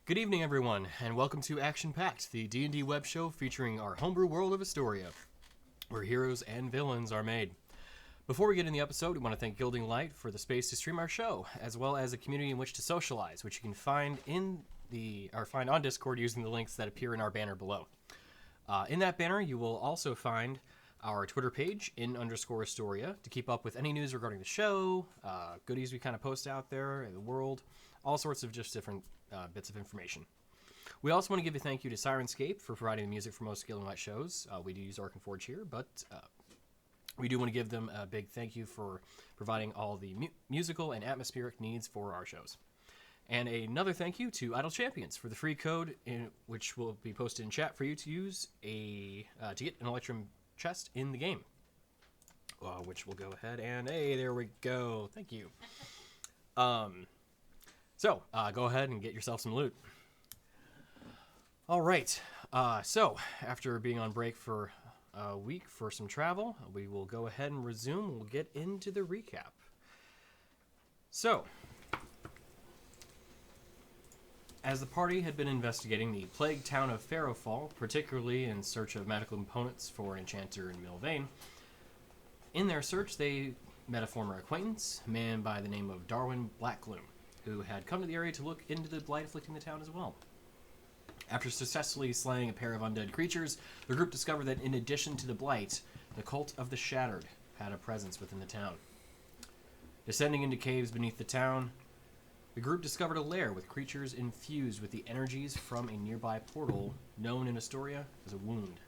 Good evening, everyone, and welcome to Action Pact, the D&D web show featuring our homebrew world of Istoria, where heroes and villains are made. Before we get in the episode, we want to thank Gilding Light for the space to stream our show, as well as a community in which to socialize, which you can find find on Discord using the links that appear in our banner below. In that banner, you will also find our Twitter page, _Istoria, to keep up with any news regarding the show, goodies we kind of post out there in the world, all sorts of just different bits of information. We also want to give a thank you to Sirenscape for providing the music for most Gilding Light shows. We do use Orc and Forge here, but we do want to give them a big thank you for providing all the musical and atmospheric needs for our shows. And another thank you to Idle Champions for the free code, which will be posted in chat for you to use to get an Electrum chest in the game. Which we'll go ahead and, hey, there we go. Thank you. So, go ahead and get yourself some loot. All right. So, after being on break for a week for some travel, we will go ahead and resume. We'll get into the recap. So, as the party had been investigating the plagued town of Pharaohfall, particularly in search of magical components for an enchanter in Milvain, in their search they met a former acquaintance, a man by the name of Darwin Blackgloom, who had come to the area to look into the blight afflicting the town as well. After successfully slaying a pair of undead creatures, the group discovered that in addition to the blight, the cult of the Shattered had a presence within the town. Descending into caves beneath the town, the group discovered a lair with creatures infused with the energies from a nearby portal known in Istoria as a wound.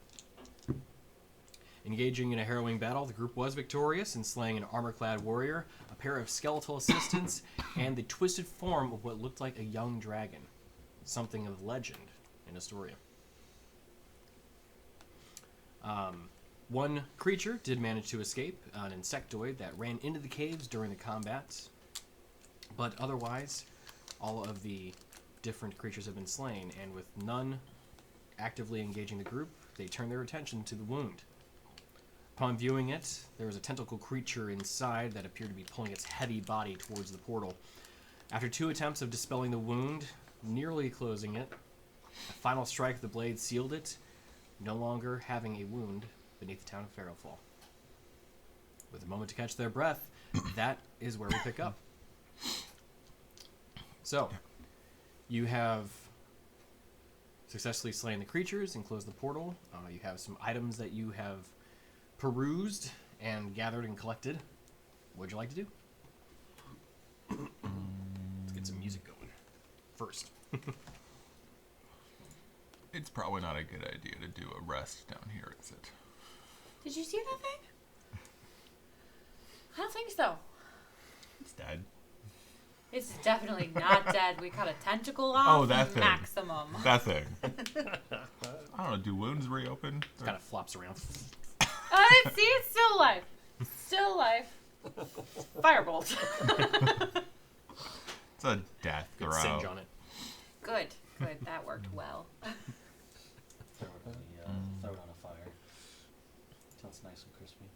Engaging in a harrowing battle, the group was victorious in slaying an armor-clad warrior, a pair of skeletal assistants, and the twisted form of what looked like a young dragon, something of legend in Istoria. One creature did manage to escape, an insectoid that ran into the caves during the combat, but otherwise, all of the different creatures have been slain, and with none actively engaging the group, they turned their attention to the wound. Upon viewing it, there was a tentacle creature inside that appeared to be pulling its heavy body towards the portal. After 2 attempts of dispelling the wound, nearly closing it, a final strike of the blade sealed it, no longer having a wound beneath the town of Pharaohfall. With a moment to catch their breath, that is where we pick up. So, you have successfully slain the creatures and closed the portal. You have some items that you have perused and gathered and collected. What would you like to do? Let's get some music going first. It's probably not a good idea to do a rest down here, is it? Did you see that thing? I don't think so. It's dead. It's definitely not dead. We cut a tentacle off. Oh, that thing. Maximum. That thing. I don't know, do wounds reopen? It kind of flops around. See, it's still alive. Still alive. Firebolt. It's a death throw. Get singe on it. Good. That worked well. Throw it on a fire. Sounds nice and crispy.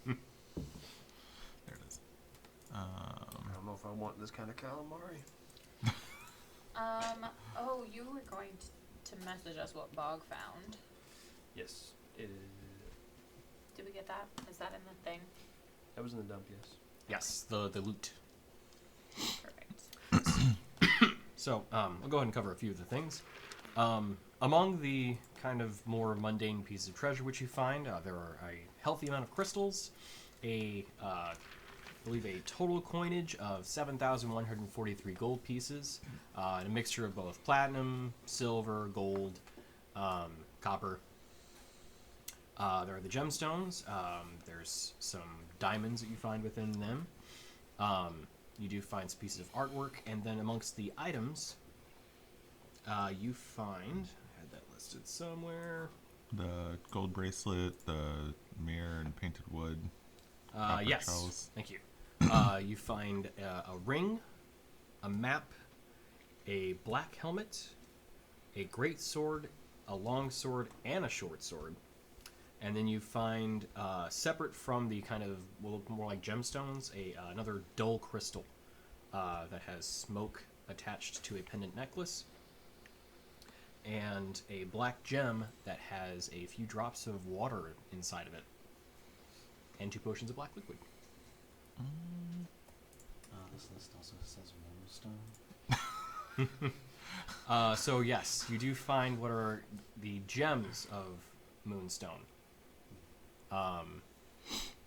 There it is. I don't know if I want this kind of calamari. Oh, you were going to message us what Bog found. Yes, it is. Did we get that? Is that in the thing? That was in the dump, yes. Yes, the loot. Perfect. So, I'll go ahead and cover a few of the things. Among the kind of more mundane pieces of treasure which you find, there are a healthy amount of crystals, I believe a total coinage of 7,143 gold pieces, and a mixture of both platinum, silver, gold, copper. There are the gemstones. There's some diamonds that you find within them. You do find some pieces of artwork, and then amongst the items, you find, I had that listed somewhere. The gold bracelet, the mirror and painted wood. Yes, shells. thank you. You find a ring, a map, a black helmet, a great sword, a long sword, and a short sword. And then you find, separate from the kind of, will look more like gemstones, another dull crystal that has smoke attached to a pendant necklace, and a black gem that has a few drops of water inside of it, and 2 potions of black liquid. This list also says moonstone. So yes, you do find what are the gems of moonstone.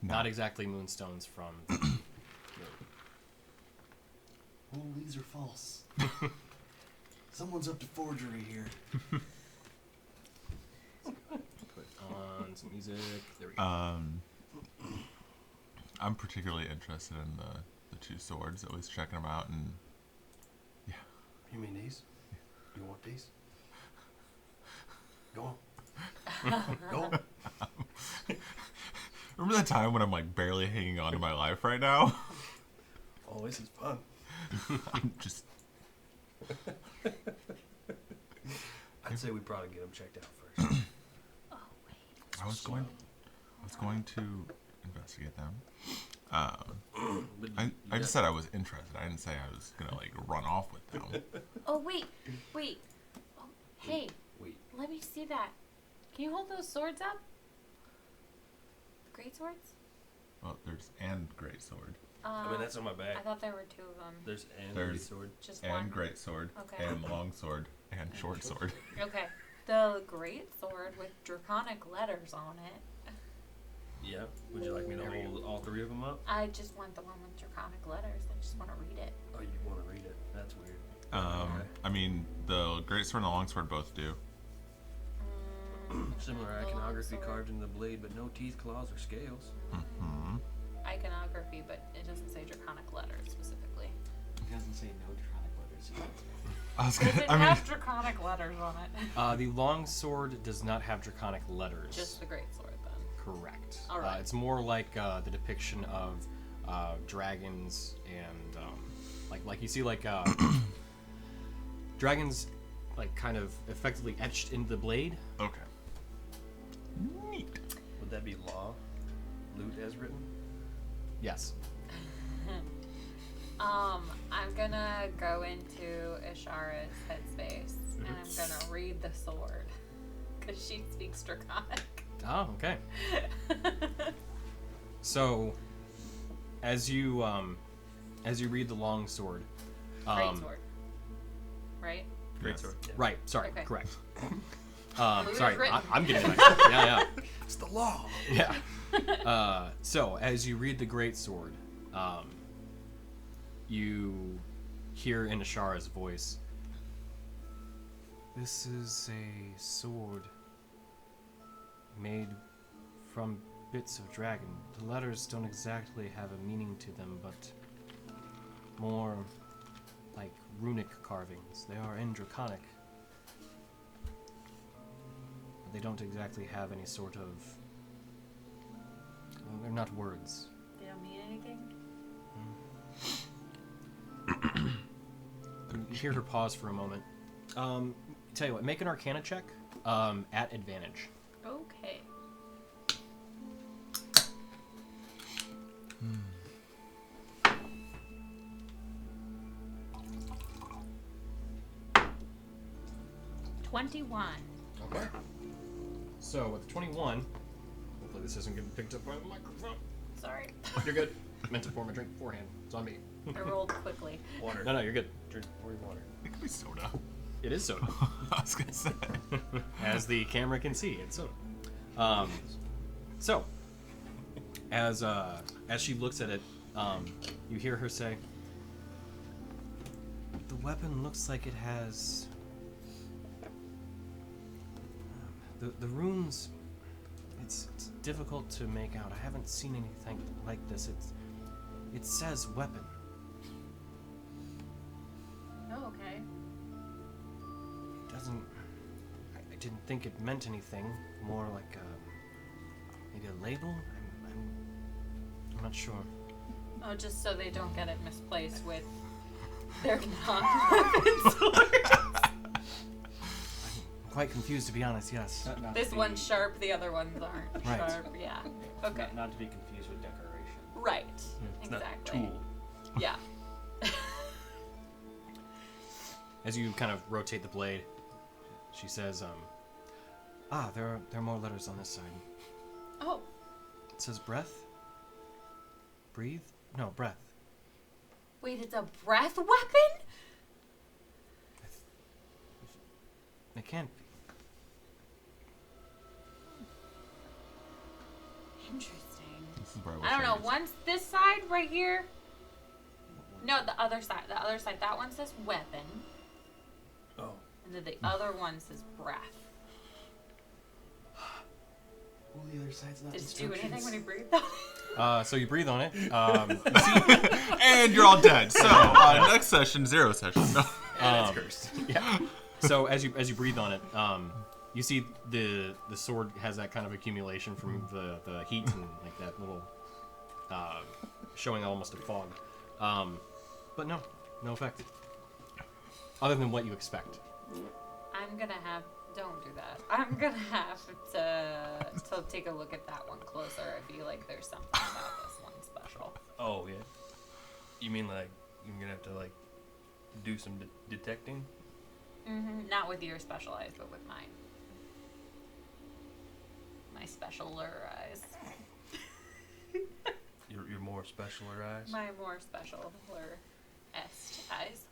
Not exactly moonstones from. Oh, these are false. Someone's up to forgery here. Put on some music. There we go. I'm particularly interested in the 2 swords, at least checking them out, and yeah. You mean these? You want these? Go on. Go on. Remember that time when I'm like barely hanging on to my life right now? Oh, this is fun. I'm just. I'd say we probably get them checked out first. I was going to investigate them. But I just said I was interested. I didn't say I was gonna like run off with them. Oh, wait. Oh, hey, Wait. let me see that. Can you hold those swords up? Great swords? Well, there's and great sword, I mean, that's on my back. I thought there were 2 of them. There's and There's- great sword. Just and one. great sword, Okay. and long sword, and short sword. Okay. The great sword with draconic letters on it. Yeah. Would you like me to hold all 3 of them up? I just want the one with draconic letters. I just want to read it. Oh, you want to read it? That's weird. I mean, the great sword and the long sword both do. Similar The long iconography sword. carved into the blade, but no teeth, claws, or scales. Hmm. Iconography, but it doesn't say draconic letters specifically. It doesn't say no draconic letters. I was Does gonna. it I mean, have draconic letters on it? The long sword does not have draconic letters. Just the great sword then. Correct. All right. It's more like the depiction of dragons and like you see like dragons like kind of effectively etched into the blade. okay. Neat. Would that be law? Loot as written? Yes. I'm gonna go into Ishara's headspace and I'm gonna read the sword. Because she speaks draconic. Oh, okay. So, as you read the long sword, Great sword. Right? Great Yes. sword. Yeah. right? Sorry, Okay. correct. Loot is Sorry, written. I'm getting it. Yeah, It's the law. yeah. So, as you read the great sword, you hear in Ashara's voice, "This is a sword made from bits of dragon. The letters don't exactly have a meaning to them, but more like runic carvings. They are in Draconic. But they don't exactly have any sort of... well, they're not words. They don't mean anything? You hear her pause for a moment. Tell you what, make an Arcana check at advantage. Okay. $21. Okay. So with 21, hopefully this isn't getting picked up by the microphone. Sorry. You're good. Meant to pour my drink beforehand. It's on me. I rolled quickly. Water. No, you're good. Drink more water. It could be soda. It is soda. I was gonna say. As the camera can see, it's soda. So, as she looks at it, you hear her say, "The weapon looks like it has the runes. It's difficult to make out. I haven't seen anything like this. It says weapon. Oh, okay. It doesn't. I didn't think it meant anything. More like maybe a label. I'm not sure." Oh, just so they don't get it misplaced with their non-weapon swords. I'm quite confused, to be honest. Yes. Not This to one's be, sharp, the other ones aren't Right. sharp. Yeah. Okay. Not to be confused with decoration. Right. It's not Exactly. tool. Yeah. As you kind of rotate the blade, she says, there are more letters on this side. Oh, It says breath. Breathe? No, breath. wait, it's a breath weapon? It can't be. Interesting. This is where I don't know. One's this side right here. No, the other side. The other side. That one says weapon. Oh. And then the other one says breath. Well, the other side's not Did it do anything instructions. when he breathed? So you breathe on it. And you're all dead. So next session, 0 sessions. No. That's cursed. Yeah. So as you breathe on it, you see the sword has that kind of accumulation from the heat and like that little showing almost a fog. But no effect. Other than what you expect. I'm gonna have. Don't do that. I'm gonna have to take a look at that one closer. I feel like there's something about this one special. Oh, yeah. You mean like you're gonna have to like do some detecting? Not with your special eyes, but with mine. My special lure eyes. Your more specialer eyes? My more special lure-est eyes.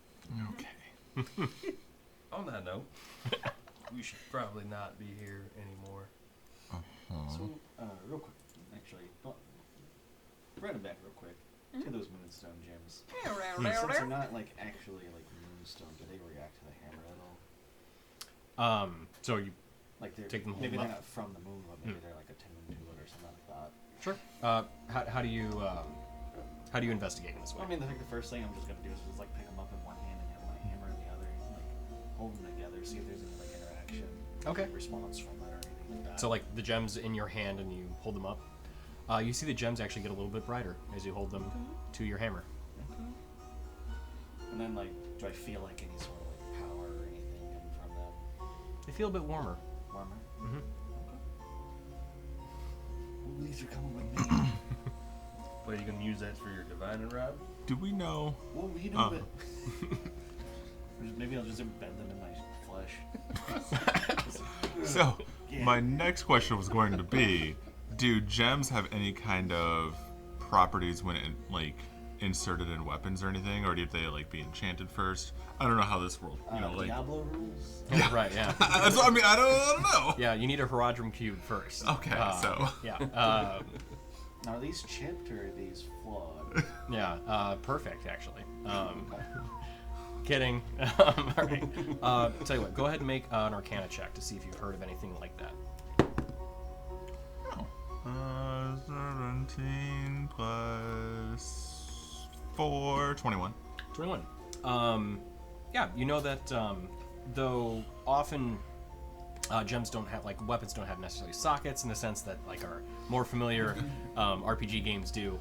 Okay. On that note, we should probably not be here anymore. So, real quick, actually, run it back real quick to those moonstone gems. Since they're not like actually like moonstone, do they react to the hammer at all? So you Like they're Take them maybe home they're up. not from the moon, but maybe they're like attuned to it or something like that. sure. How do you investigate in this way? I mean, I think the first thing I'm just gonna do is just like pick them up in one hand and have my hammer in the other, and, like hold them together, see if there's any like interaction, Okay. response from it or anything like that. So like the gems in your hand and you hold them up. You see the gems actually get a little bit brighter as you hold them to your hammer. And then like, do I feel like any sort of like power or anything coming from them? They feel a bit warmer. Warmer. Mm-hmm. Well, these are coming with me. What, are you gonna use that for your divining rod? Do we know? Well, you know that. Maybe I'll just embed them in my flesh. So, Yeah. my next question was going to be, do gems have any kind of properties when it, like, inserted in weapons or anything, or did they, like, be enchanted first? I don't know how this world, you know, like... Diablo rules. Yeah. Right, yeah. That's what I mean, I don't know. Yeah, you need a Herodrum cube first. Okay, so... Yeah. Now, are these chipped or are these flawed? Yeah, perfect, actually. Kidding. All right. Tell you what, go ahead and make an Arcana check to see if you've heard of anything like that. 17 plus 4, 21. 21. Yeah, you know that though often gems don't have, like, weapons don't have necessarily sockets in the sense that, like, our more familiar RPG games do,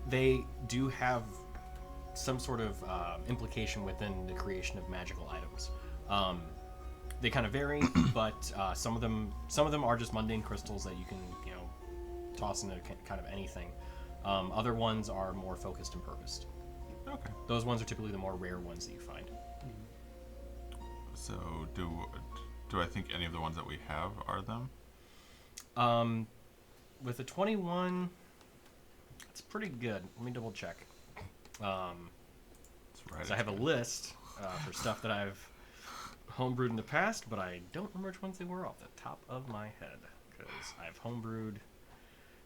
they do have some sort of implication within the creation of magical items. They kind of vary, but some of them are just mundane crystals that you can, you know, toss into kind of anything. Other ones are more focused and purposed. Okay. Those ones are typically the more rare ones that you find. So, do I think any of the ones that we have are them? With a 21, it's pretty good. Let me double check. That's right. So I have a list for stuff that I've homebrewed in the past, but I don't remember which ones they were off the top of my head because I've homebrewed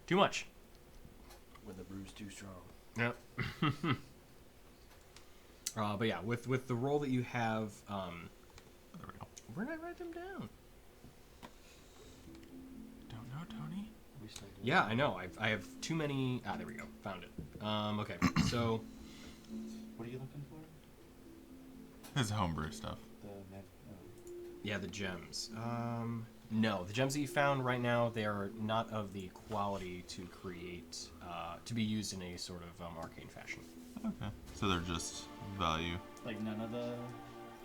too much. When the brew's too strong. Yep. But yeah, with the roll that you have, There we go. where did I write them down? Don't know, Tony. We still do Yeah, I know. I have too many. Ah, there we go. Found it. Okay, so What are you looking for? His homebrew stuff. The yeah, the gems. No, the gems that you found right now, they are not of the quality to create, to be used in a sort of arcane fashion. Okay. So they're just value. like none of the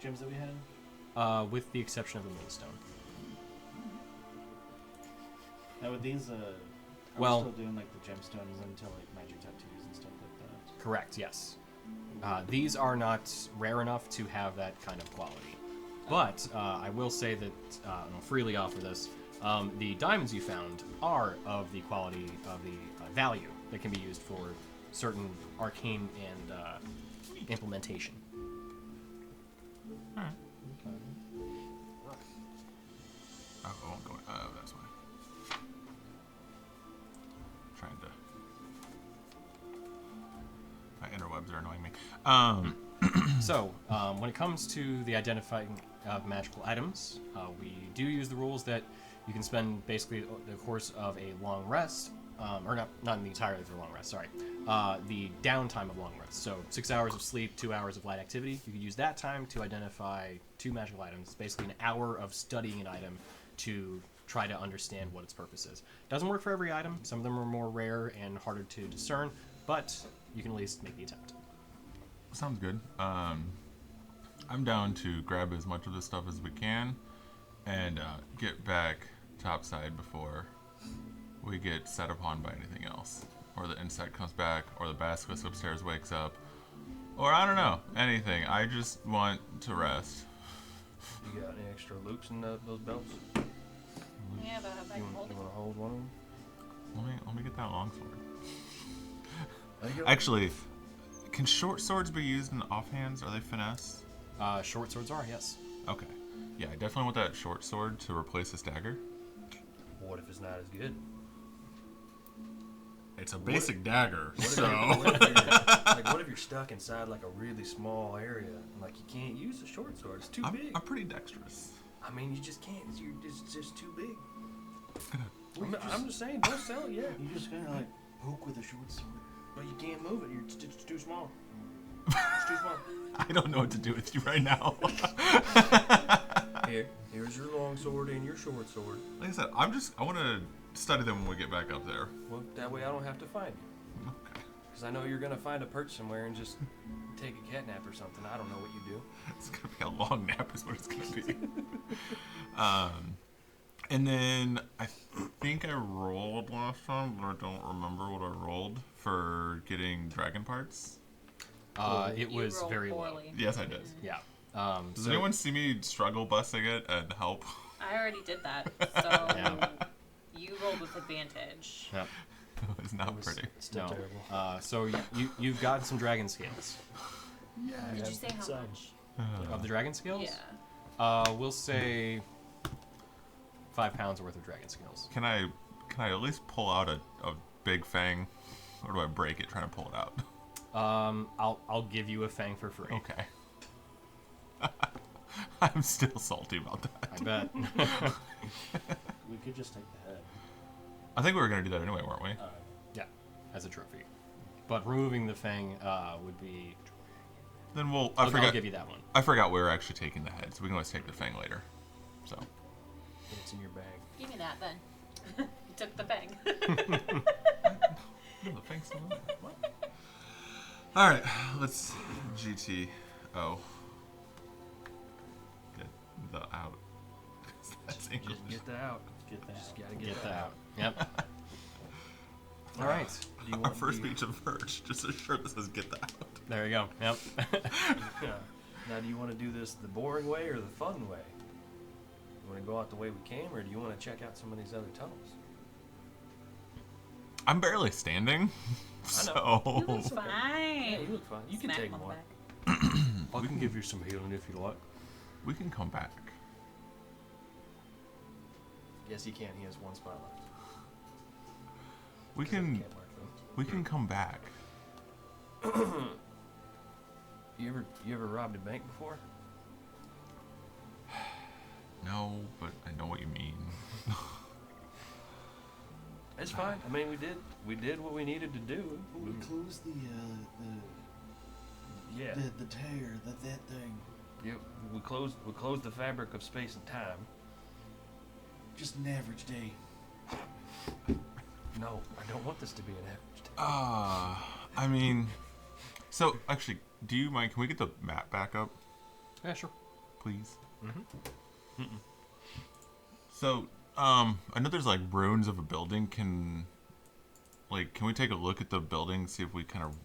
gems that we had. With the exception of the moonstone. Now with these, are Well- we still doing like the gemstones into like magic tattoos and stuff like that? Correct. Yes. These are not rare enough to have that kind of quality. But I will say that, and I'll freely offer this, the diamonds you found are of the quality of the value that can be used for certain arcane and implementation. Alright. Oh, I won't go. Oh, that's why. Trying to. My interwebs are annoying me. So, when it comes to the identifying of magical items, we do use the rules that you can spend basically the course of a long rest, or not entirely for a long rest, sorry, the downtime of long rest. So 6 hours of sleep, 2 hours of light activity. You can use that time to identify 2 magical items. It's basically an hour of studying an item to try to understand what its purpose is. Doesn't work for every item. Some of them are more rare and harder to discern, but you can at least make the attempt. Sounds good. I'm down to grab as much of this stuff as we can and get back topside before we get set upon by anything else. Or the insect comes back, or the basilisk upstairs wakes up, or I don't know, anything. I just want to rest. You got any extra loops in those belts? Yeah, but I You can hold want it. to hold one of them? Let me get that longsword. There you go. Actually, can short swords be used in offhands? Are they finesse? Short swords are, yes. Okay. Yeah, I definitely want that short sword to replace this dagger. What if it's not as good? It's a basic dagger, What if so. what if you're stuck inside like a really small area and like you can't use a short sword? It's too big. I'm pretty dexterous. I mean, you just can't. It's just too big. I'm just saying, don't sell it yet. You just kind of like poke with a short sword. But you can't move it. It's too small. It's too small. I don't know what to do with you right now. Here's your long sword and your short sword. Like I said, I want to study them when we get back up there. Well, that way I don't have to find you. Okay. Because I know you're going to find a perch somewhere and just take a cat nap or something. I don't know what you do. It's going to be a long nap is what it's going to be. And then I think I rolled last time, but I don't remember what I rolled for getting dragon parts. It You was rolled very low. poorly. Yes, I did. Yeah. Does So- anyone see me struggle busting it and help? I already did that. So Yeah. you rolled with advantage. Yep. It's not pretty. It's still No. terrible. So you've gotten some dragon scales. Yeah. Did you say how much? Of the dragon scales? Yeah. We'll say 5 pounds worth of dragon scales. Can I at least pull out a big fang, or do I break it trying to pull it out? I'll give you a fang for free. Okay. I'm still salty about that. I bet. We could just take the head. I think we were gonna do that anyway, weren't we? Yeah, as a trophy. But removing the fang would be. Then we'll. I'll give you that one. I forgot we were actually taking the head, so we can always take the fang later. So. It's in your bag. Give me that then. You took the bang. No, the fang's still in there. What? All right, let's GTO. Get the out. That's English. Just get that out. Get that. Just gotta Get that out. Yep. All right. Do you Our want first the- speech of merch, just a shirt that says "Get that out." There you go. Yep. Yeah. Now, do you want to do this the boring way or the fun way? You want to go out the way we came, or do you want to check out some of these other tunnels? I'm barely standing, I know. You look so fine. Yeah, you look fine. You can Smack take him on the one. back. I can give you some healing if you like. we can come back. Yes, he can. He has one spot left. We Can't can mark them. we can come back. You ever robbed a bank before? No, but I know what you mean. It's fine. I mean, we did what we needed to do. We closed the Yeah. the tear, that thing. Yeah, we closed the fabric of space and time. Just an average day. No, I don't want this to be an average day. I mean, so actually, do you mind? Can we get the map back up, Yeah, sure. please? So, I know there's like ruins of a building. Can we take a look at the building, see if we kind of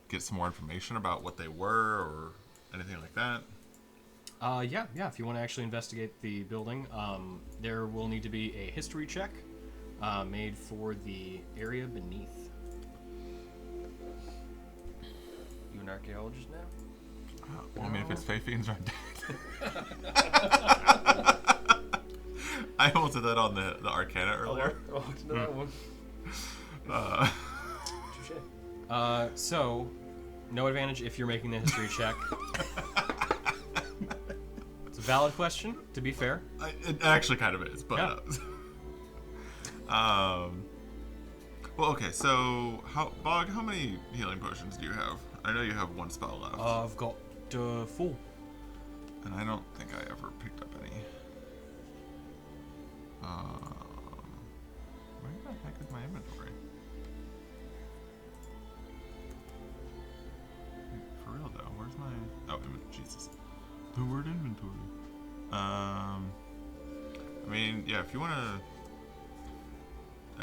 get some more information about what they were or anything like that? Yeah. If you want to actually investigate the building, there will need to be a history check made for the area beneath. You an archaeologist now? Well, I mean, if it's Fae Fiends are dead. I almost did that on the Arcana earlier. Oh, it's another one. Touche. So, no advantage if you're making the history check. It's a valid question, to be fair. It actually kind of is, but well, okay. So, Bog, how many healing potions do you have? I know you have one spell left. I've got 4. And I don't think I ever picked up any. Where the heck is my inventory? For real though, where's my... Oh, Jesus. The word inventory. I mean, yeah, if you want to,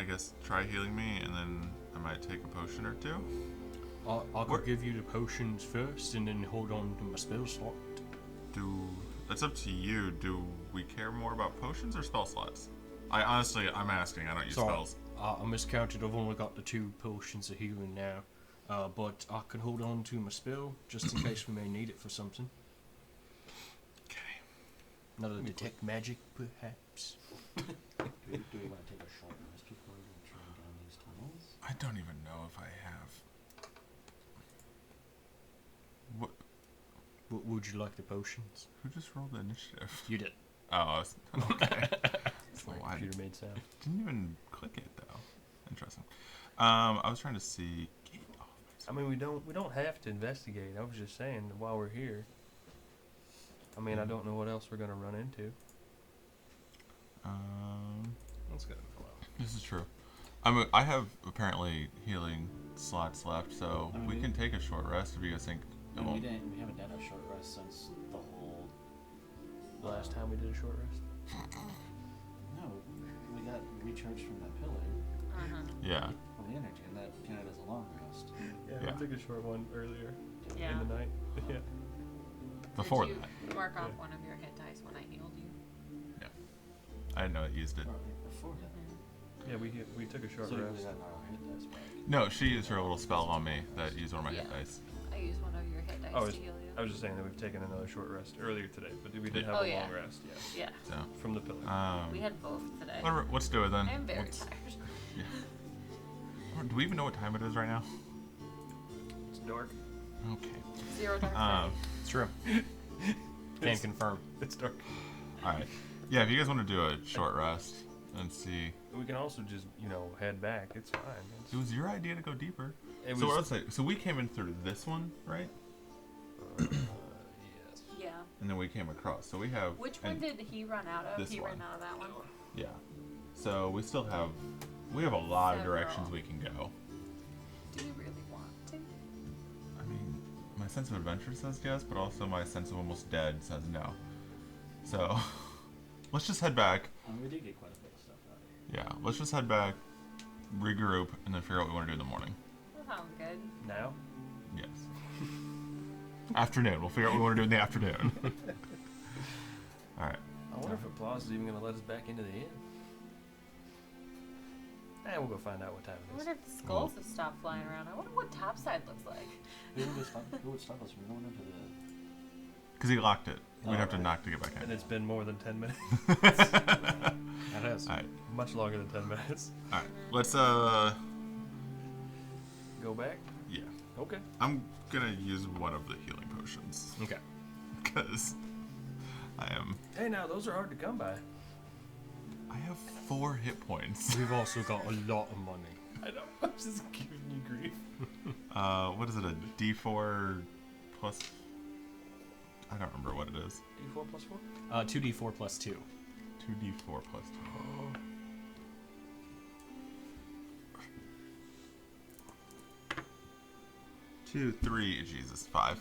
I guess, try healing me, and then I might take a potion or two. I could give you the potions first, and then hold on to my spell slot. That's up to you. Do we care more about potions or spell slots? I'm asking. I don't use spells. I miscounted. I've only got the 2 potions of healing now. But I can hold on to my spell, just in case we may need it for something. Okay. Another detect magic, perhaps. Do we want to take a short rest before we train down these tunnels? I don't even know if I have. What? Would you like the potions? Who just rolled the initiative? You did. Oh, okay. My I computer made sound. didn't even click it though. Interesting. I was trying to see. I mean, we don't have to investigate. I was just saying while we're here. I mean, I don't know what else we're gonna run into. That's good. This is true. I have apparently healing slots left, so I mean, we can take a short rest if you guys think. I mean, we haven't done a short rest since the whole. Last time we did a short rest. No, we got recharged from that pillar Yeah. from the energy, and that counted as a long rest. Yeah, Yeah. we took a short one earlier Yeah. in the night. Yeah. Before Did you that, mark off Yeah. one of your hit dice when I healed you? I didn't know it used it. Or before that. Yeah, we took a short So we rest. got our hit dice back. No, she used her little spell on me that used one of my hit Yeah. dice. I used one of your hit dice Oh, to heal you. I was just saying that we've taken another short rest earlier today, but we did have Oh, a yeah. long rest. Yeah. Yeah, So, From the pillar. we had both today. whatever, let's do it then. I'm very Let's- tired. Do we even know what time it is right now? It's dark. Okay. 0 dark Um, side. It's true. Can confirm. It's dark. all right. Yeah, if you guys want to do a short rest and see. We can also just, head back. It's fine. It was your idea to go deeper. It So was. let's say, so we came in through this one, right? Yes. Yeah. And then we came across. So we have. Which one and- did he run out of? this He one. ran out of that one. Yeah. So we still have. We have a lot of Several. directions we can go. Do you really want to? I mean, my sense of adventure says yes, but also my sense of almost dead says no. So, let's just head back. We did get quite a bit of stuff out of here. Yeah, let's just head back, regroup, and then figure out what we want to do in the morning. That sounds good. Now? Yes. Afternoon. We'll figure out what we want to do in the afternoon. All right. I wonder if Applause is even going to let us back into the inn. We'll go find out what time I it is. wonder if the skulls have stopped flying around. I wonder what topside looks like. Who would stop us from going into the... Because he locked it. We'd Oh, have to right. knock to get back And in. it's been more than 10 minutes. That is. All right. Much longer than 10 minutes. All right. Let's Go back? yeah. Okay. I'm gonna use one of the healing potions Okay. because I am. Hey, now, those are hard to come by. I have 4 hit points. We've also got a lot of money. I know. I'm just giving you grief. What is it? A D4 plus? I don't remember what it is. D4 plus 4? 2d4 plus 2. 2d4 plus 2. 2, 3, Jesus, 5.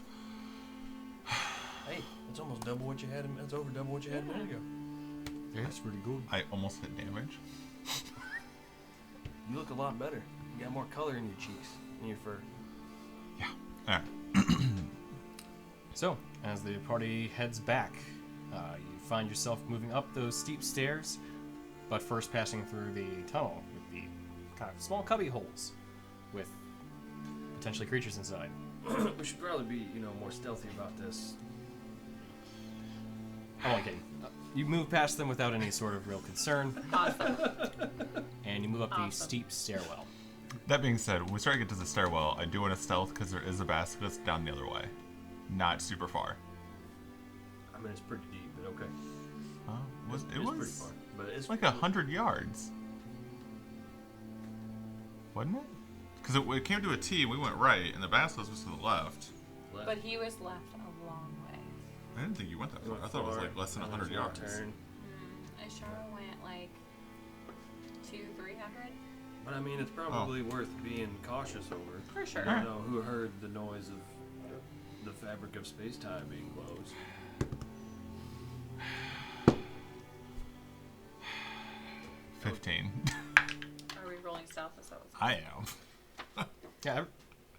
Hey, that's almost double what you had. That's over double what you had a minute ago. Yeah, that's pretty good. I almost hit damage. You look a lot better. You got more color in your cheeks, in your fur. Alright. So, as the party heads back, you find yourself moving up those steep stairs, but first passing through the tunnel with the kind of small cubby holes with potentially creatures inside. We should probably be, more stealthy about this. Oh, okay. You move past them without any sort of real concern, Awesome. and you move up the Awesome. steep stairwell. That being said, when we start to get to the stairwell, I do want to stealth because there is a basket that's down the other way. Not super far. I mean, it's pretty deep, but okay. It It's pretty was far, but it's like 100 yards. Wasn't it? Because it came to a T, we went right, and the basket was to the left. left. But he was left a long way. I didn't think you went that You far. went I thought it was far, like less than and 100 there's no yards. turn. Ishara went like 200-300. But I mean, it's probably worth being cautious over. For sure. I don't know who heard the noise of the fabric of space-time being closed. – 15. Are we rolling stealth? Is that what's I am. Yeah,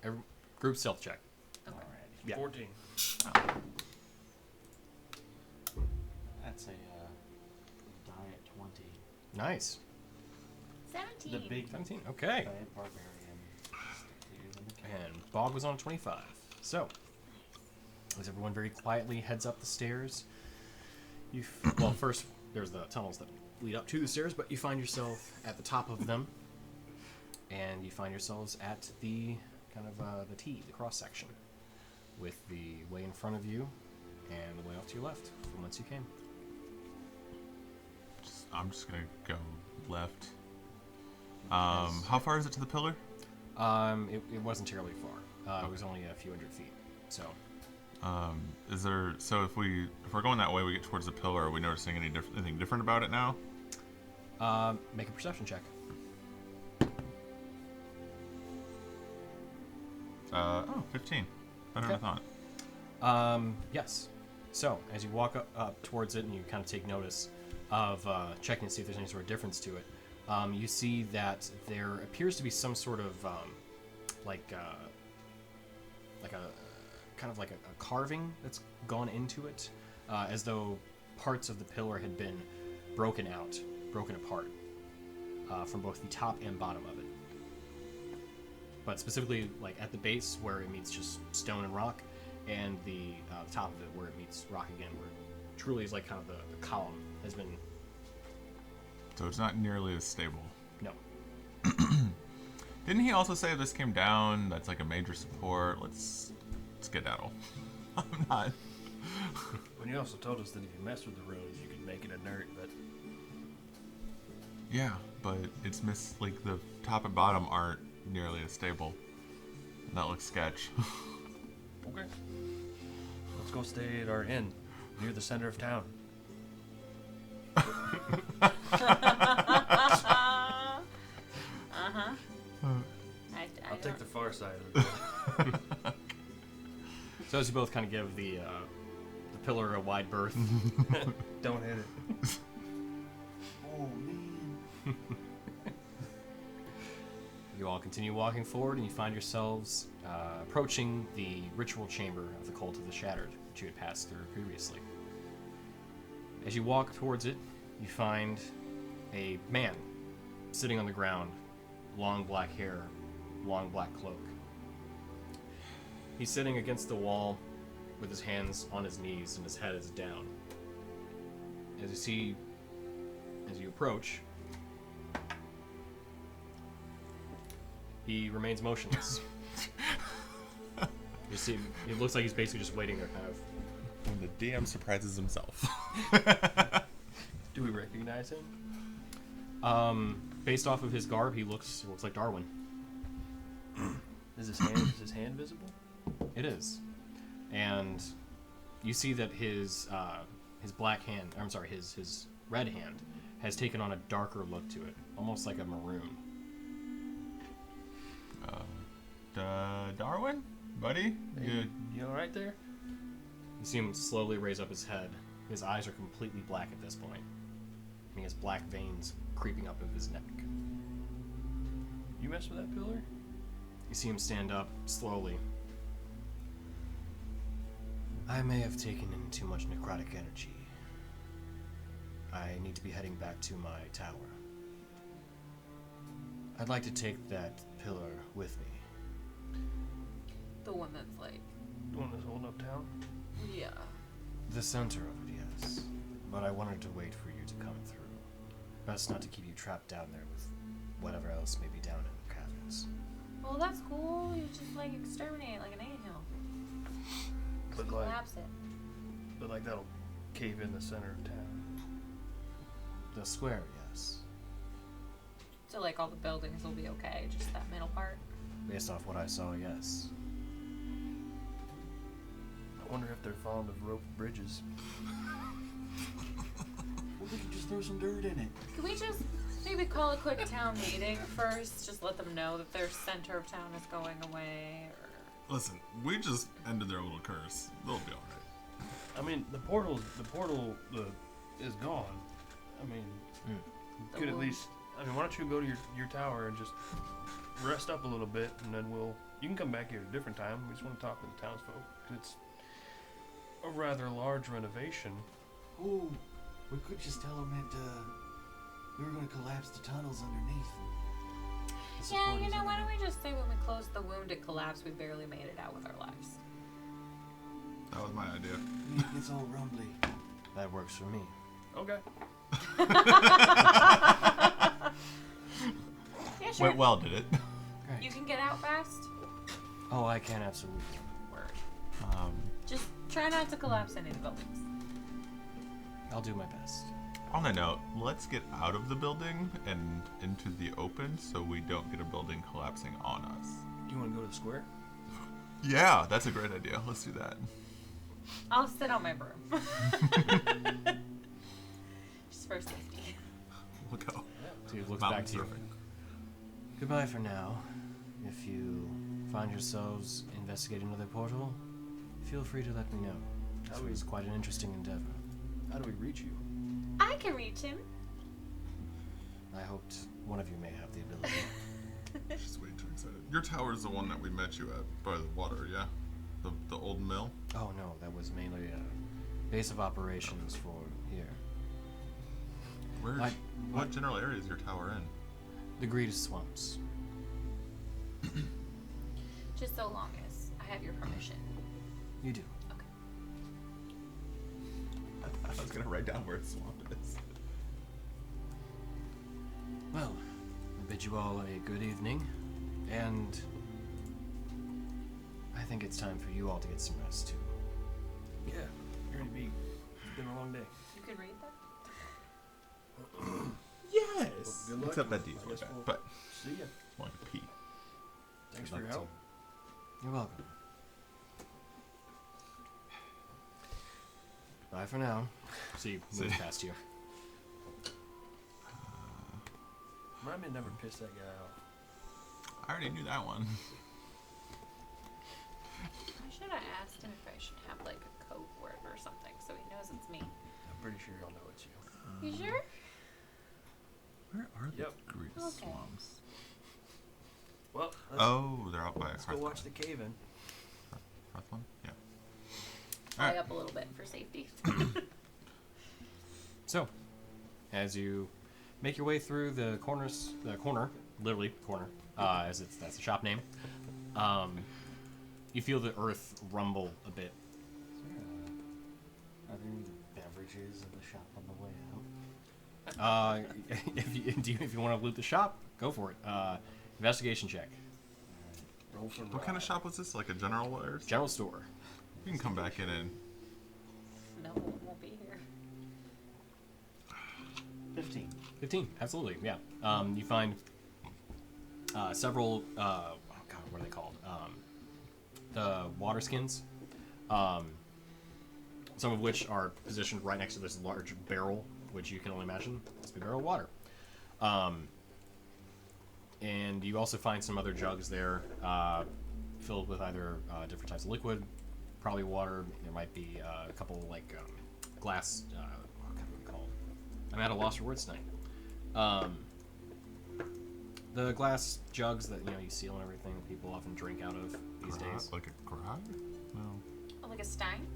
every group stealth check. okay. Alrighty. Yeah. 14. That's a die at 20. Nice. 17. The big 17. Okay. giant barbarian. Bigger than the cat. And Bog was on 25. So, as everyone very quietly heads up the stairs, well, first there's the tunnels that lead up to the stairs, but you find yourself at the top of them, and you find yourselves at the kind of the T, the cross section, with the way in front of you and the way off to your left from whence you came. I'm just going to go left. How far is it to the pillar? It wasn't terribly far. It was only a few hundred feet. So, Is there, so if we're going that way, we get towards the pillar, are we noticing anything different about it now? make a perception check. 15. Better than I thought. Yes. So, as you walk up towards it and you kind of take notice of checking to see if there's any sort of difference to it, you see that there appears to be some sort of like a kind of like a carving that's gone into it, as though parts of the pillar had been broken apart from both the top and bottom of it. But specifically, like at the base where it meets just stone and rock, and the top of it where it meets rock again, where it truly is like kind of the column has been. So it's not nearly as stable. No. Didn't he also say if this came down, that's like a major support? Let's skedaddle. I'm not. When you also told us that if you mess with the runes, you could make it inert, but Yeah, but it's like the top and bottom aren't nearly as stable. And that looks sketch. okay. Let's go stay at our inn near the center of town. I'll take the far side of it. So as you both kind of give the pillar a wide berth, Don't hit it. Oh man. you all continue walking forward, and you find yourselves approaching the ritual chamber of the Cult of the Shattered that you had passed through previously. As you walk towards it, you find a man sitting on the ground, long black hair, long black cloak. He's sitting against the wall with his hands on his knees and his head is down. As you approach, he remains motionless. You see, it looks like he's basically just waiting there, kind of. When the DM surprises himself. Do we recognize him? Based off of his garb, he looks like Darwin. Is his hand visible? It is, and you see that his black hand, I'm sorry, his red hand has taken on a darker look to it, almost like a maroon. Darwin? Buddy? Hey, you all right there? You see him slowly raise up his head. His eyes are completely black at this point. And he has black veins creeping up of his neck. You mess with that pillar? You see him stand up slowly, I may have taken in too much necrotic energy. I need to be heading back to my tower. I'd like to take that pillar with me. The one that's like, The one that's holding up town? yeah. The center of it, yes. But I wanted to wait for you to come through. Best not to keep you trapped down there with whatever else may be down in the caverns. Well, that's cool. You just like exterminate like an anthill. But like, Collapse it. but like that'll cave in the center of town. The square, yes. So like all the buildings will be okay, just that middle part. Based off what I saw, yes. I wonder if they're fond of rope bridges. Well, we could just throw some dirt in it. Can we just maybe call a quick town meeting first? Just let them know that their center of town is going away, or Listen, we just ended their little curse. They'll be alright. I mean, the portal is gone. I mean, you The could at wound. least. I mean, why don't you go to your tower and just rest up a little bit, and then you can come back here at a different time. We just want to talk to the townsfolk. 'Cause it's a rather large renovation. Oh, we could just tell them that we were going to collapse the tunnels underneath. The yeah, support you is know, why don't underneath. we just say when we closed the wound it collapsed, we barely made it out with our lives. That was my idea. It gets all rumbly. That works for me. Okay. Yeah, sure. Went well, did it? Great. You can get out fast. Oh, I can absolutely. Word. Um, Just try not to collapse any of the buildings. I'll do my best. on that note, let's get out of the building and into the open so we don't get a building collapsing on us. Do you want to go to the square? Yeah, that's a great idea. Let's do that. I'll sit on my broom. Just for safety. We'll go. So he looks Mountain back to you. surfing. Goodbye for now. If you find yourselves investigating another portal, feel free to let me know. This was quite an interesting endeavor. How do we reach you? I can reach him. I hoped one of you may have the ability. She's way too excited. Your tower's the one that we met you at by the water, yeah? The old mill? Oh no, that was mainly a base of operations for here. What general area is your tower in? The Greed Swamps. Just so long as I have your permission. You do. Okay. I was gonna write down where swamp is. Well, I bid you all a good evening, and I think it's time for you all to get some rest too. Yeah, you're gonna be. It's been a long day. You can read that? Yes! Good luck. Except that D's I way guess back, we'll but see ya. want to pee. Thanks Good for your luck help. You're welcome. Bye for now. See, See. move past you. Remind me to never piss that guy off. I already knew that one. I should have asked him if I should have like a code word or something so he knows it's me. I'm pretty sure he'll know it's you. You sure? Where are the Yep. Great Okay. Swamps? Well, let's, Oh, they're out by let's go watch the cave in. Hearthland? Yeah. Fly Alright. up a little bit for safety. So, as you make your way through the corner, literally corner, as that's the shop name, you feel the earth rumble a bit. Are there any beverages in the shop on the way out? If you want to loot the shop, go for it. Investigation check. Roll for What kind of shop was this? Like a general wares? General store. You can come back in and No one won't be here. 15. 15, absolutely, yeah. You find several, oh god, what are they called? The water skins, some of which are positioned right next to this large barrel, which you can only imagine must be a barrel of water. And you also find some other jugs there, filled with either different types of liquid, probably water. There might be a couple like glass, what kind of we call them? I'm at a loss for words tonight. The glass jugs that you seal and everything that people often drink out of these days. Like a grog? No. Oh, like a stein?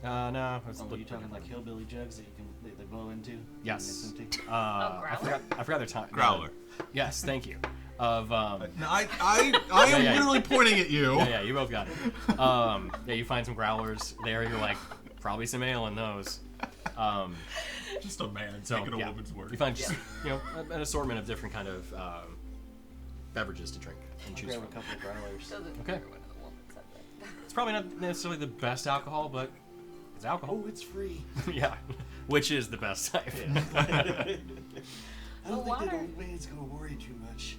No. It's Oh, are you talking like hillbilly jugs that you can they blow into? Yes. And it's empty? I forgot their time. Growler. Yes, thank you. Of No, I am yeah. literally pointing at you. yeah, you both got it. Yeah, you find some growlers there. You're like, probably some ale in those. Just a man So, taking a yeah. woman's word. You find just an assortment of different kind of beverages to drink and I'll choose grab from. a couple of growlers. Doesn't Okay. matter what the woman said that. It's probably not necessarily the best alcohol, but it's alcohol. Oh, it's free. Yeah, which is the best type. I don't think that water. old man's gonna worry too much.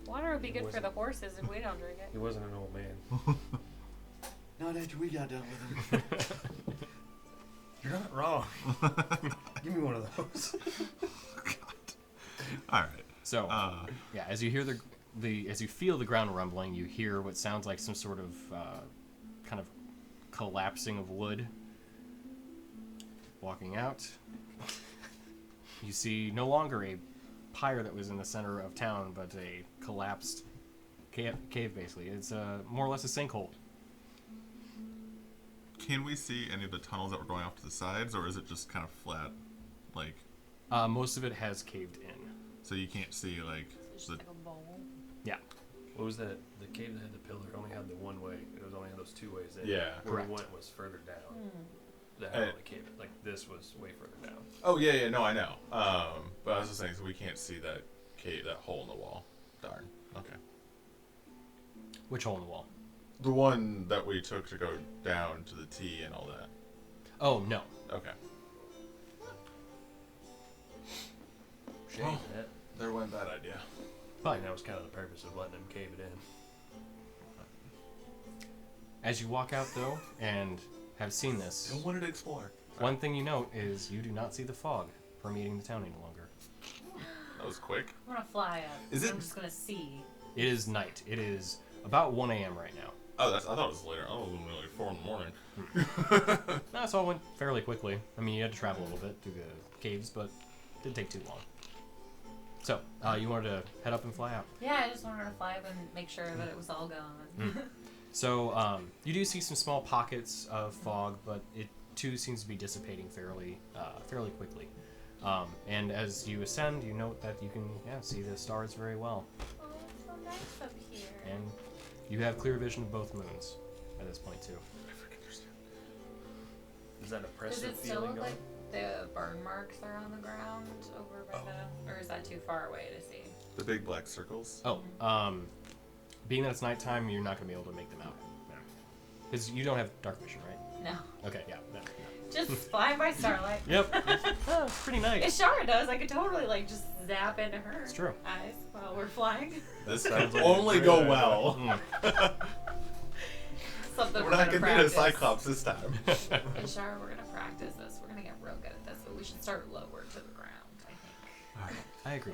Water would be good for Wasn't- the horses if we don't drink He it. wasn't an old man. Not after we got done with him. You're not wrong. Give me one of those. All right. So, yeah, as you hear as you feel the ground rumbling, you hear what sounds like some sort of kind of collapsing of wood. Walking out, you see no longer a pyre that was in the center of town, but a collapsed cave basically. It's more or less a sinkhole. Can we see any of the tunnels that were going off to the sides, or is it just kind of flat? Like, Most of it has caved in. so you can't see like It's just the. like a bowl. Yeah. What was that? The cave that had the pillar only had the one way. It was only had those two ways in. Yeah. Where Correct. we went was further down. Hmm. That had the cave. Like this was way further down. Oh yeah, no, I know. But I was just saying, so we can't see that cave, that hole in the wall. Darn. Okay. Which hole in the wall? The one that we took to go down to the T and all that. Oh no. Okay. Shame Oh. that. There went that idea. Fine. And that was kind of the purpose of letting them cave it in. As you walk out though, and have seen this, Still wanted to explore. one thing you note is you do not see the fog permeating the town any longer. That was quick. I'm gonna fly up. Is it- I'm just gonna see. It is night. It is about 1 a.m. right now. Oh, I thought it was later. Oh, it was only like 4 in the morning. No, so it went fairly quickly. I mean, you had to travel a little bit through the caves, but it didn't take too long. So, you wanted to head up and fly out. Yeah, I just wanted to fly up and make sure that it was all gone. So, you do see some small pockets of fog, but it too seems to be dissipating fairly quickly. And as you ascend, you note that you can see the stars very well. Oh, it's so nice up here. And you have clear vision of both moons at this point, too. I freaking understand. Does that Does oppressive it still feeling look going? like the burn marks are on the ground over by the, or is that too far away to see? The big black circles. Oh, being that it's nighttime, you're not going to be able to make them out. Because you don't have dark vision, right? No, Okay, yeah. just fly by starlight. Yep. Oh, it's pretty nice. It sure does. I could totally like just zap into her It's true. eyes while we're flying. This Sounds can like a only great go idea. well. Something We're we're not gonna gonna need a practice. Cyclops this time. And Shara, we're gonna practice this. We're gonna get real good at this, but we should start lower to the ground, I think. I agree.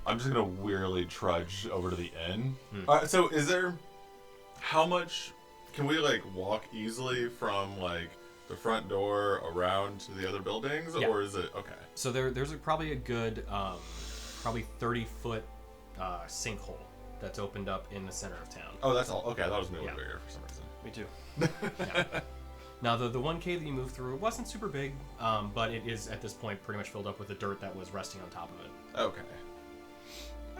I'm just gonna wearily trudge over to the inn. Hmm. So is there, how much, can we like walk easily from like the front door around to the other buildings, Yeah. or is it, okay. So there's probably a good, probably 30-foot sinkhole that's opened up in the center of town. Oh, that's all, okay, I thought it was maybe Yeah. bigger for some reason. Me too. Yeah. Now, the one cave that you moved through wasn't super big, but it is at this point pretty much filled up with the dirt that was resting on top of it. Okay.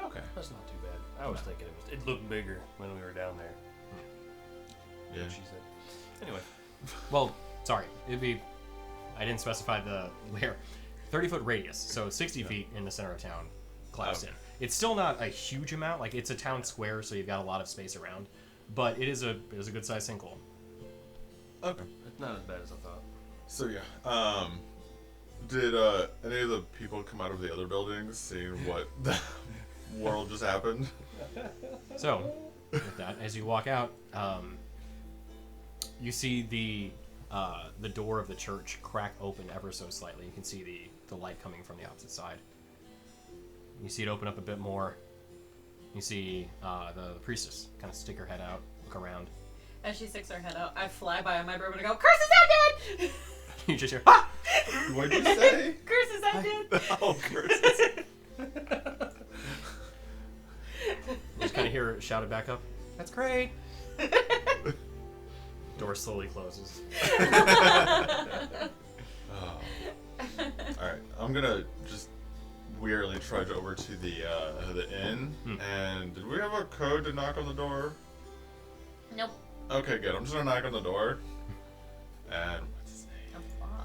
Okay. That's not too bad. I was thinking it looked bigger when we were down there. Yeah. She said. Anyway, Well, sorry, I didn't specify the where. 30-foot radius, so 60 feet in the center of town, collapsed Okay. in. It's still not a huge amount, like it's a town square, so you've got a lot of space around, but it is a good sized sinkhole. Okay. it's not as bad as I thought. So yeah, did any of the people come out of the other buildings seeing what the world just happened? So, with that, as you walk out, you see the door of the church crack open ever so slightly. You can see the light coming from the opposite side. You see it open up a bit more. You see the priestess kind of stick her head out, look around. As she sticks her head out, I fly by on my broom and I go, "Curses ended!" You just hear, ah! What did you say? Curses ended! Oh, curses. You just kind of hear it shouted back up. That's great. Door slowly closes. Oh. Alright, I'm gonna just wearily trudge over to the inn. And did we have a code to knock on the door? Nope. Okay, good. I'm just gonna knock on the door. And what's his name?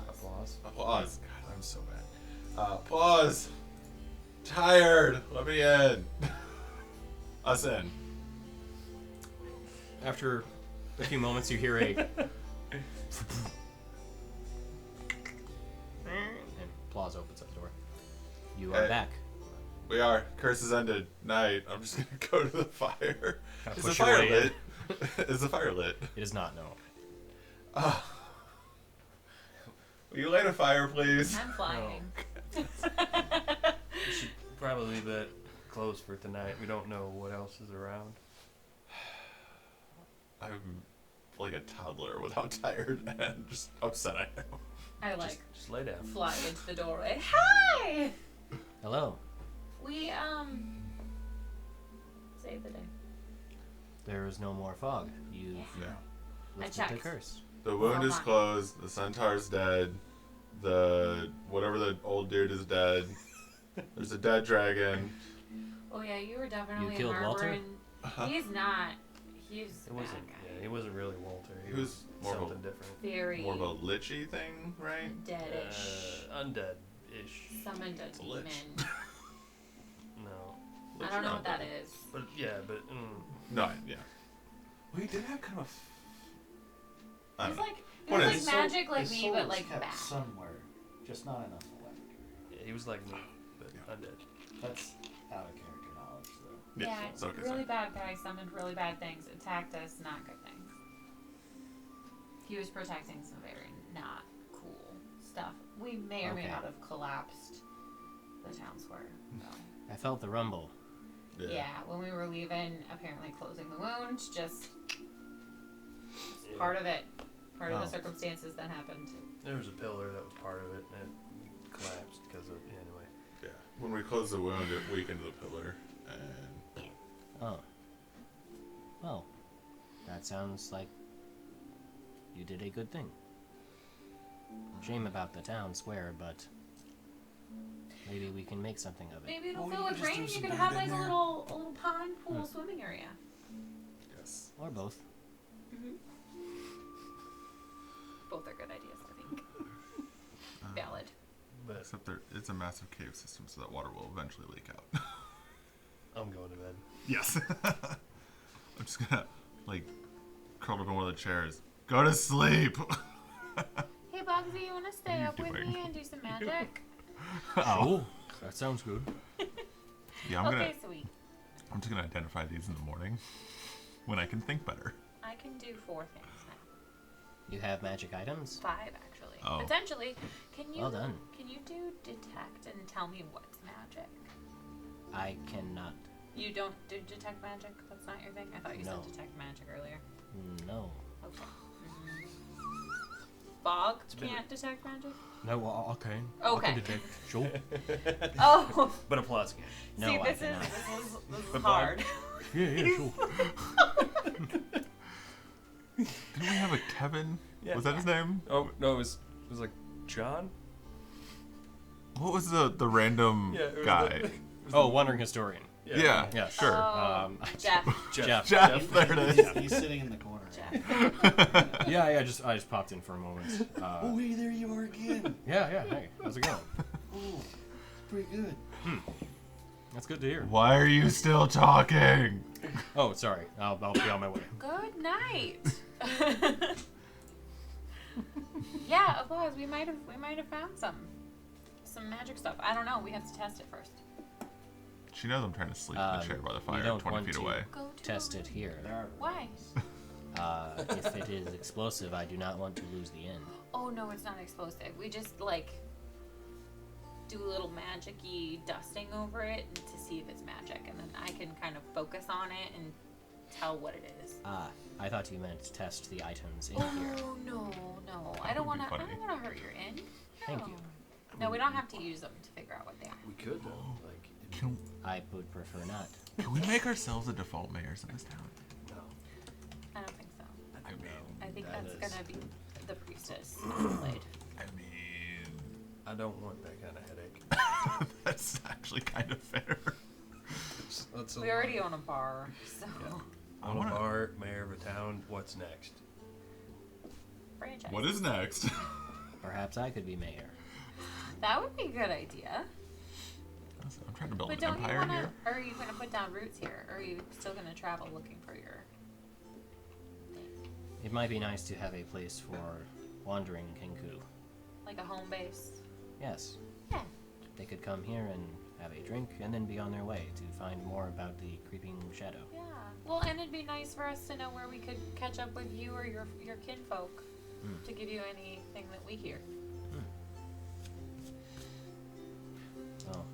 Applause. Applause. God, I'm so bad. Applause. Tired. Let me in. Us in. After a few moments, you hear a. And Plaus opens up the door. You are Hey. back. We are. Curse is ended. Night. I'm just gonna go to the fire. Kinda Is the push your fire way lit? Is the fire lit? It is not, no. Will you light a fire, please? I'm flying. We should probably leave that closed for tonight. We don't know what else is around. I'm like a toddler with how tired and just upset I am. I like Just lay down. fly into the doorway. Hi! Hello. We saved the day. There is no more fog. You Yeah. lifted the checked. curse. The wound is Hold on. closed. The centaur's dead. The whatever the old dude is dead. There's a dead dragon. Oh yeah, you were definitely killed Walter? harboring. He's not. He's It a wasn't. bad guy. Yeah, he wasn't really Walter. He He was was more of a- something different. Very More of a lichy thing, right? deadish. Undead-ish. Summoned a a lich. demon. No. I don't know what that Undead. is. But yeah, but No, yeah. We did have kind of. I He's don't know. like What like is- magic like his me, soul but is like kept bad. somewhere, just not enough left. yeah, he was like me, but Yeah. undead. That's out of character knowledge, though. Yeah, Yeah, it's okay, really sorry. bad guy, summoned really bad things, attacked us, not good things. He was protecting some very not cool stuff. We may or may Okay. not have collapsed the town square. So. I felt the rumble. Yeah, when we were leaving, apparently closing the wound, just part of it. Part of the Oh. circumstances that happened. There was a pillar that was part of it, and it collapsed because of anyway. Yeah. When we closed the wound, it weakened the pillar, and Oh. Well, that sounds like you did a good thing. Shame about the town square, but maybe we can make something of it. Maybe it'll Well, fill you with could just rain do and you some could dirt have in like a there. little pond pool swimming area. yes. Or both. Both are good ideas, I think. Valid. But Except it's a massive cave system, so that water will eventually leak out. I'm going to bed. Yes. I'm just gonna like curl up in one of the chairs. Go to sleep. Hey Bugsy, you wanna stay are you up with doing? me and do some magic? Oh, that sounds good. Yeah, Okay, sweet. I'm just gonna identify these in the morning when I can think better. I can do 4 things now. You have magic items? 5 actually. Oh. Potentially. Can you Well done. Can you do detect and tell me what's magic? I cannot. You don't do detect magic? That's not your thing? I thought you No. said detect magic earlier. No. Okay. Bog been- can't detect magic? No, well, okay. Okay. I can detect. Sure. Oh, But applause again. No, see, I this cannot. is But Bog- hard. Yeah, sure. Didn't we have a Kevin? Yeah. Was that his name? Oh no, it was like John. What was the random Yeah, it was guy? it was Oh, Wandering Historian. Yeah, Yeah. sure. Oh, Jeff. Jeff. Jeff, there it is. He's sitting in the corner. Jeff. Yeah, I just popped in for a moment. Oh, hey, there you are again. Yeah. Hey, how's it going? Oh, it's pretty good. That's good to hear. Why are you still talking? Oh, sorry. I'll be on my way. Good night. Yeah, applause. We might have found some magic stuff. I don't know. We have to test it first. She knows I'm trying to sleep in the chair by the you fire, don't 20 want feet to away. Go to Test it here. Why? If it is explosive, I do not want to lose the inn. Oh no, it's not explosive. We just like do a little magic-y dusting over it to see if it's magic, and then I can kind of focus on it and tell what it is. I thought you meant test the items in here. Oh no. I don't would want be to. I funny. don't want to hurt your inn. Thank No. you. No, we don't have to use them to figure out what they are. We could, though. Like, Can, I would prefer not. can we make ourselves the default mayors in this town? No. I don't think so. I mean, I think That that's is- gonna be the priestess played. I mean, I don't want that kind of headache. that's actually kind of fair. That's a We already own a bar, so I Own a wanna- bar, mayor of a town. What's next? franchise. What is next? Perhaps I could be mayor. That would be a good idea. I'm trying to build But an don't you empire wanna? here. Or are you gonna put down roots here? Or are you still gonna travel looking for your? It might be nice to have a place for wandering Kenku. Like a home base? Yes, Yeah. they could come here and have a drink and then be on their way to find more about the creeping shadow. Yeah. Well, and it'd be nice for us to know where we could catch up with you or your kinfolk to give you anything that we hear. Well,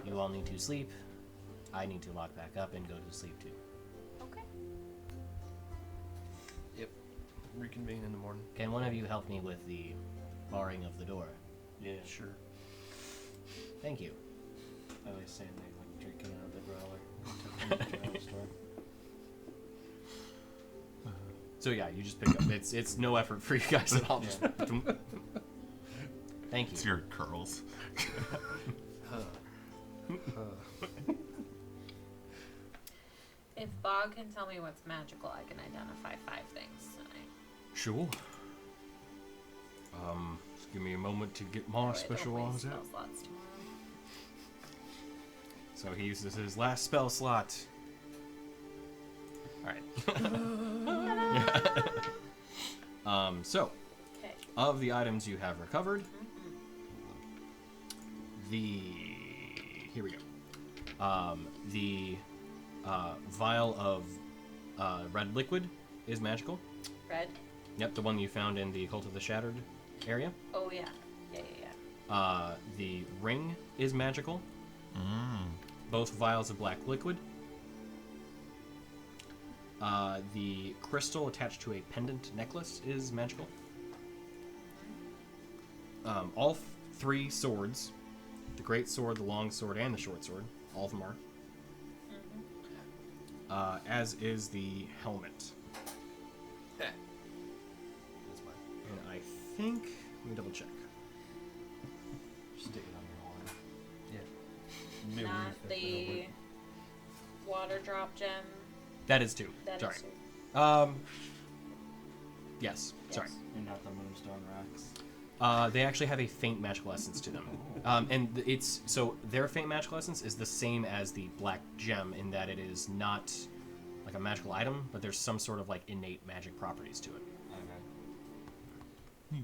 you all need to sleep. I need to lock back up and go to sleep too. Okay. Yep. Reconvene in the morning. Can one of you help me with the barring of the door? Yeah, sure. Thank you. I always say they like drinking out of the growler. Growler store. So yeah, you just pick up. It's no effort for you guys at all. Just thank It's you. your curls. If Bog can tell me what's magical, I can identify 5 things tonight. Sure. Just give me a moment to get my Alright, special I'll laws waste out. spell slots tomorrow. So he uses his last spell slot. Alright. So, Okay. of the items you have recovered, here we go. The vial of red liquid is magical. Red. Yep, the one you found in the Cult of the Shattered area. Oh yeah. Yeah. The ring is magical. Both vials of black liquid. The crystal attached to a pendant necklace is magical. All 3 swords, the great sword, the long sword, and the short sword, all of them are. As is the helmet. That's mine. And I think, let me double check. Stick it on your horn. Yeah. Maybe Not we fit the water drop gem. That is 2. That Sorry. is too. Yes. Sorry. And not the moonstone rocks. They actually have a faint magical essence to them. And it's so their faint magical essence is the same as the black gem in that it is not like a magical item, but there's some sort of like innate magic properties to it. Okay.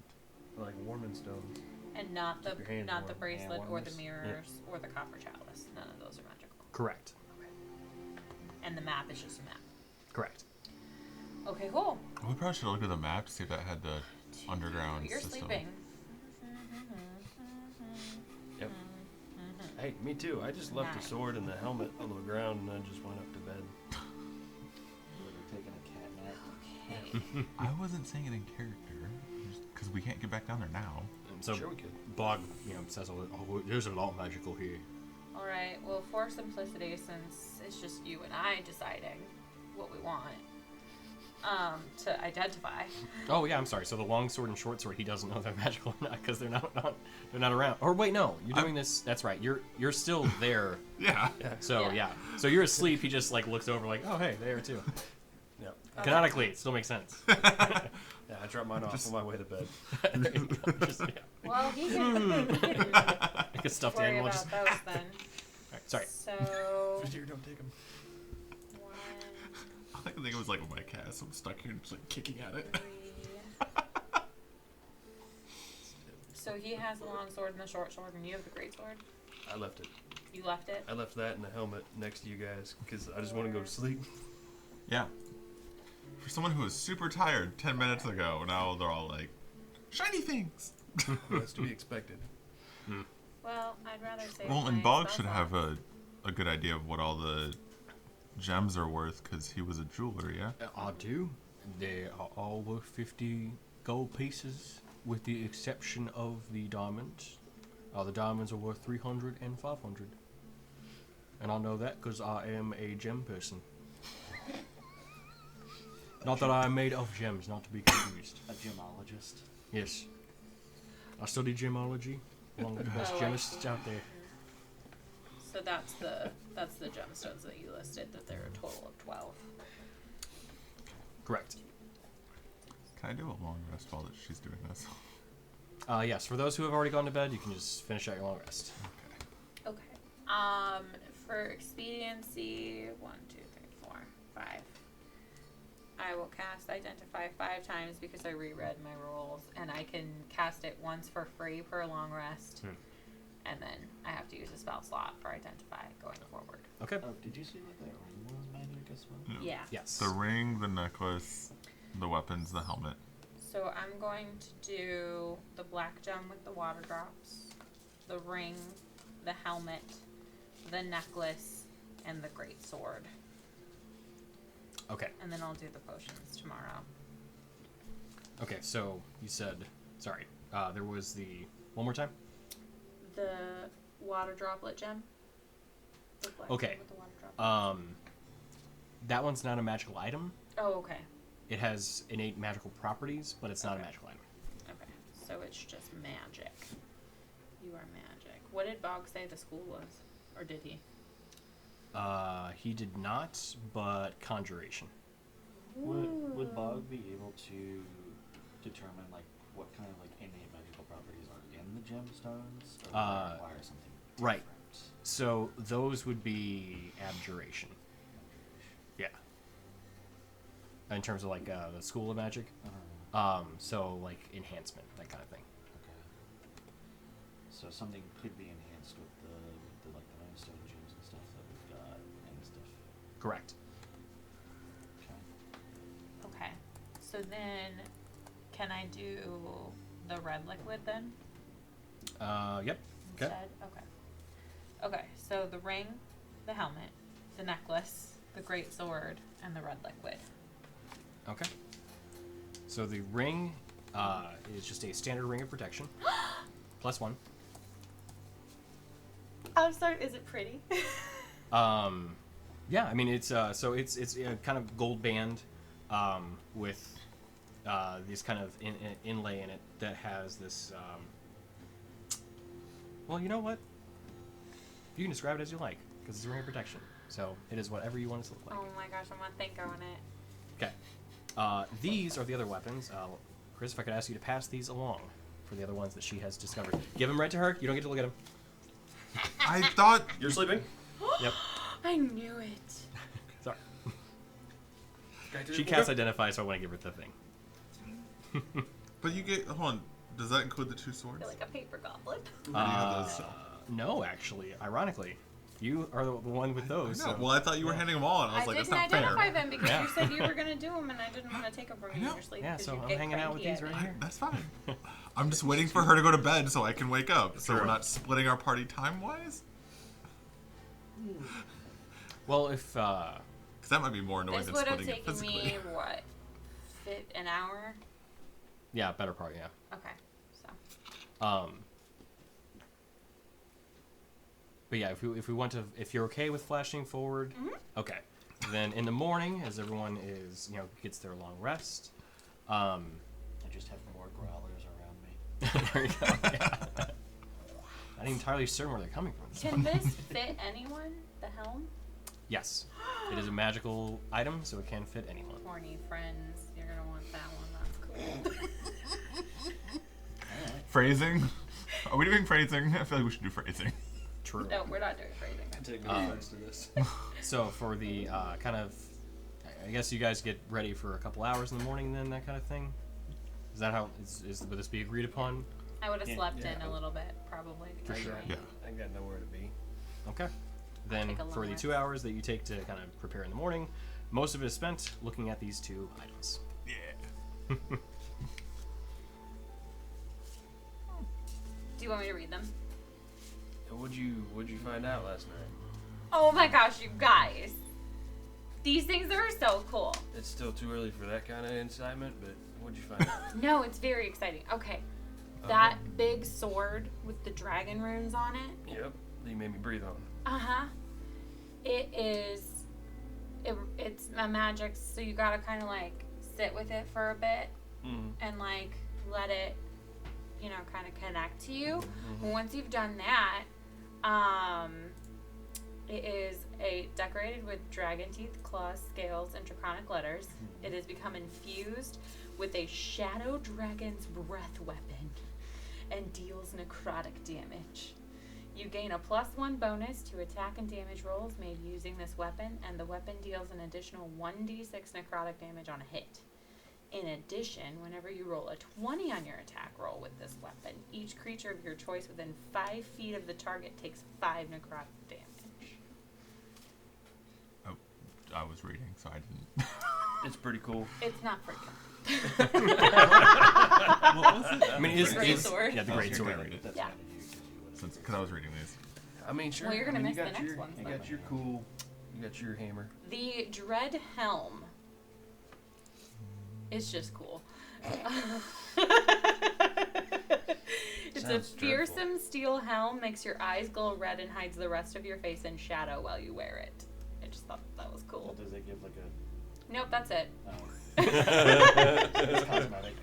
like warming stones. And not the Keep your hands not the warm. bracelet Hand or the warmers. mirrors or the copper chalice. None of those are magical. Correct. And the map is just a map. Correct. Okay, cool. We probably should look at the map to see if that had the underground You're system. sleeping. Yep. Hey, me too. I just left the Nice. sword and the helmet on the ground and I just went up to bed. We're taking a cat nap. Okay. I wasn't saying it in character, because we can't get back down there now. And so Sure we could. Bog, says, "Oh, there's a lot magical here." All right. Well, for simplicity, since it's just you and I deciding what we want to identify. Oh yeah, I'm sorry. So the long sword and short sword, he doesn't know if they're magical or not because they're not around. Or wait, no, you're doing this. That's right. You're still there. Yeah. So Yeah. yeah. So you're asleep. He just like looks over like, oh hey, there too. Yep. Canonically, it still makes sense. Yeah, I dropped mine off on my way to bed. There you go. Just, yeah. Well, he can Like a stuffed worry animal. about Just, those then. Alright, sorry. So Dear, don't take them. 1, I think it was like my cat, so I'm stuck here just like kicking at it. 3. So he has the long sword and the short sword, and you have the great sword. I left it. You left it. I left that and the helmet next to you guys because I just want to go to sleep. Yeah. For someone who was super tired 10 minutes ago, now they're all like, shiny things! That's to be expected. Well, I'd rather say. Well, and Bog should have a good idea of what all the gems are worth, because he was a jeweler, yeah? I do. They are all worth 50 gold pieces, with the exception of the diamonds. The diamonds are worth 300 and 500. And I know that because I am a gem person. Not that I am made of gems, not to be confused. A gemologist. Yes. I study gemology, along with the best I gemists see. out there. So that's the gemstones that you listed. That there are a total of 12. Correct. Can I do a long rest while she's doing this? Yes, for those who have already gone to bed, you can just finish out your long rest. Okay. Okay. For expediency, 1, 2, 3, 4, 5. I will cast Identify 5 times because I reread my rules, and I can cast it once for free per long rest, and then I have to use a spell slot for Identify going forward. Okay. Oh, did you see what that ring was magic as well? Yeah. Yeah. Yes. The ring, the necklace, the weapons, the helmet. So I'm going to do the black gem with the water drops, the ring, the helmet, the necklace, and the great sword. Okay. And then I'll do the potions tomorrow. Okay, so you said, sorry, there was the, one more time? The water droplet gem. The black Okay. gem with the water droplet. That one's not a magical item. Oh, okay. It has innate magical properties, but it's not a Okay. magical item. Okay. So it's just magic. You are magic. What did Bog say the school was? Or did he? He did not, but conjuration. Would Bog be able to determine like what kind of like innate magical properties are in the gemstones, or would that require something right. different? So those would be abjuration. Yeah. In terms of like the school of magic. So like enhancement, that kind of thing. Okay. So something could be enhanced with the like the limestone gems and stuff that we've got and stuff. Correct. Okay. Okay. So then, can I do the red liquid then? Yep. Okay. Instead? Okay. Okay, so the ring, the helmet, the necklace, the great sword, and the red liquid. Okay. So the ring is just a standard ring of protection. +1. I'm sorry, is it pretty? Yeah, I mean it's so it's a kind of gold band with this kind of inlay in it that has this. Well, you know what? You can describe it as you like because it's a ring of protection. So it is whatever you want it to look like. Oh my gosh, I'm gonna think on it. Okay. These are the other weapons. Chris, if I could ask you to pass these along for the other ones that she has discovered. Give them right to her. You don't get to look at them. I thought You're sleeping? Yep. I knew it. Sorry. Okay, She okay. casts Identify, so I want to give her the thing. But you get, hold on, does that include the 2 I swords? feel like a paper goblin. Or do you have those? No, actually. Ironically. You are the one with those. No, so- well, I thought you were handing them all, and I was like, didn't that's not identify fair. them because Yeah. you said you were gonna do them, and I didn't want to take them from you in know. your sleep. Yeah, because so you'd I'm get hanging out with cranky these at right me. here. That's fine. I'm just waiting for her to go to bed so I can wake up. So True. we're not splitting our party time-wise? Well, if Because that might be more annoying This than would have splitting it taken physically. me what, an hour? yeah, better part, yeah. Okay, so But yeah, if we want to, if you're okay with flashing forward, okay. Then in the morning, as everyone is, gets their long rest, I just have more growlers around me. there you go. Yeah. Not entirely certain where they're coming from. can this fit anyone? The helm? Yes, it is a magical item, so it can fit anyone. Horny friends, you're gonna want that one. That's cool. Phrasing? Are we doing phrasing? I feel like we should do phrasing. True. No, we're not doing phrasing. I take no offense to this. So for the kind of, I guess you guys get ready for a couple hours in the morning, then that kind of thing. Is that how? Would this be agreed upon? I would have Yeah, slept yeah. in a little bit, probably. To For get sure. ready. Yeah. I got nowhere to be. Okay. Then take a long for the rest. 2 hours that you take to kind of prepare in the morning, most of it is spent looking at these 2 items. Yeah. Do you want me to read them? What'd you find out last night? Oh my gosh, you guys. These things are so cool. It's still too early for that kind of incitement, but what'd you find out? No, it's very exciting. Okay. That big sword with the dragon runes on it. Yep, that you made me breathe on. Uh-huh. It's a magic, so you gotta kind of like sit with it for a bit Mm. and like let it, you know, kind of connect to you. Once you've done that, it is decorated with dragon teeth, claws, scales, and draconic letters. It has become infused with a shadow dragon's breath weapon and deals necrotic damage. You gain a +1 bonus to attack and damage rolls made using this weapon, and the weapon deals an additional 1d6 necrotic damage on a hit. In addition, whenever you roll a 20 on your attack roll with this weapon, each creature of your choice within 5 feet of the target takes 5 necrotic damage. Oh, I was reading, so I didn't. It's pretty cool. It's not for you. What was it? I mean, The great sword. Yeah, the Oh, great you sword. can read it. That's Yeah. one of you, 'cause you would've- Because I was reading these. I mean, sure. Well, you're gonna I mean, miss you the got next your, one, You so. got your cool. You got your hammer. The Dread Helm is just cool. It's Sounds a fearsome steel helm, makes your eyes glow red and hides the rest of your face in shadow while you wear it. I just thought that was cool. Does it give like a? Nope, that's it. It's cosmetic.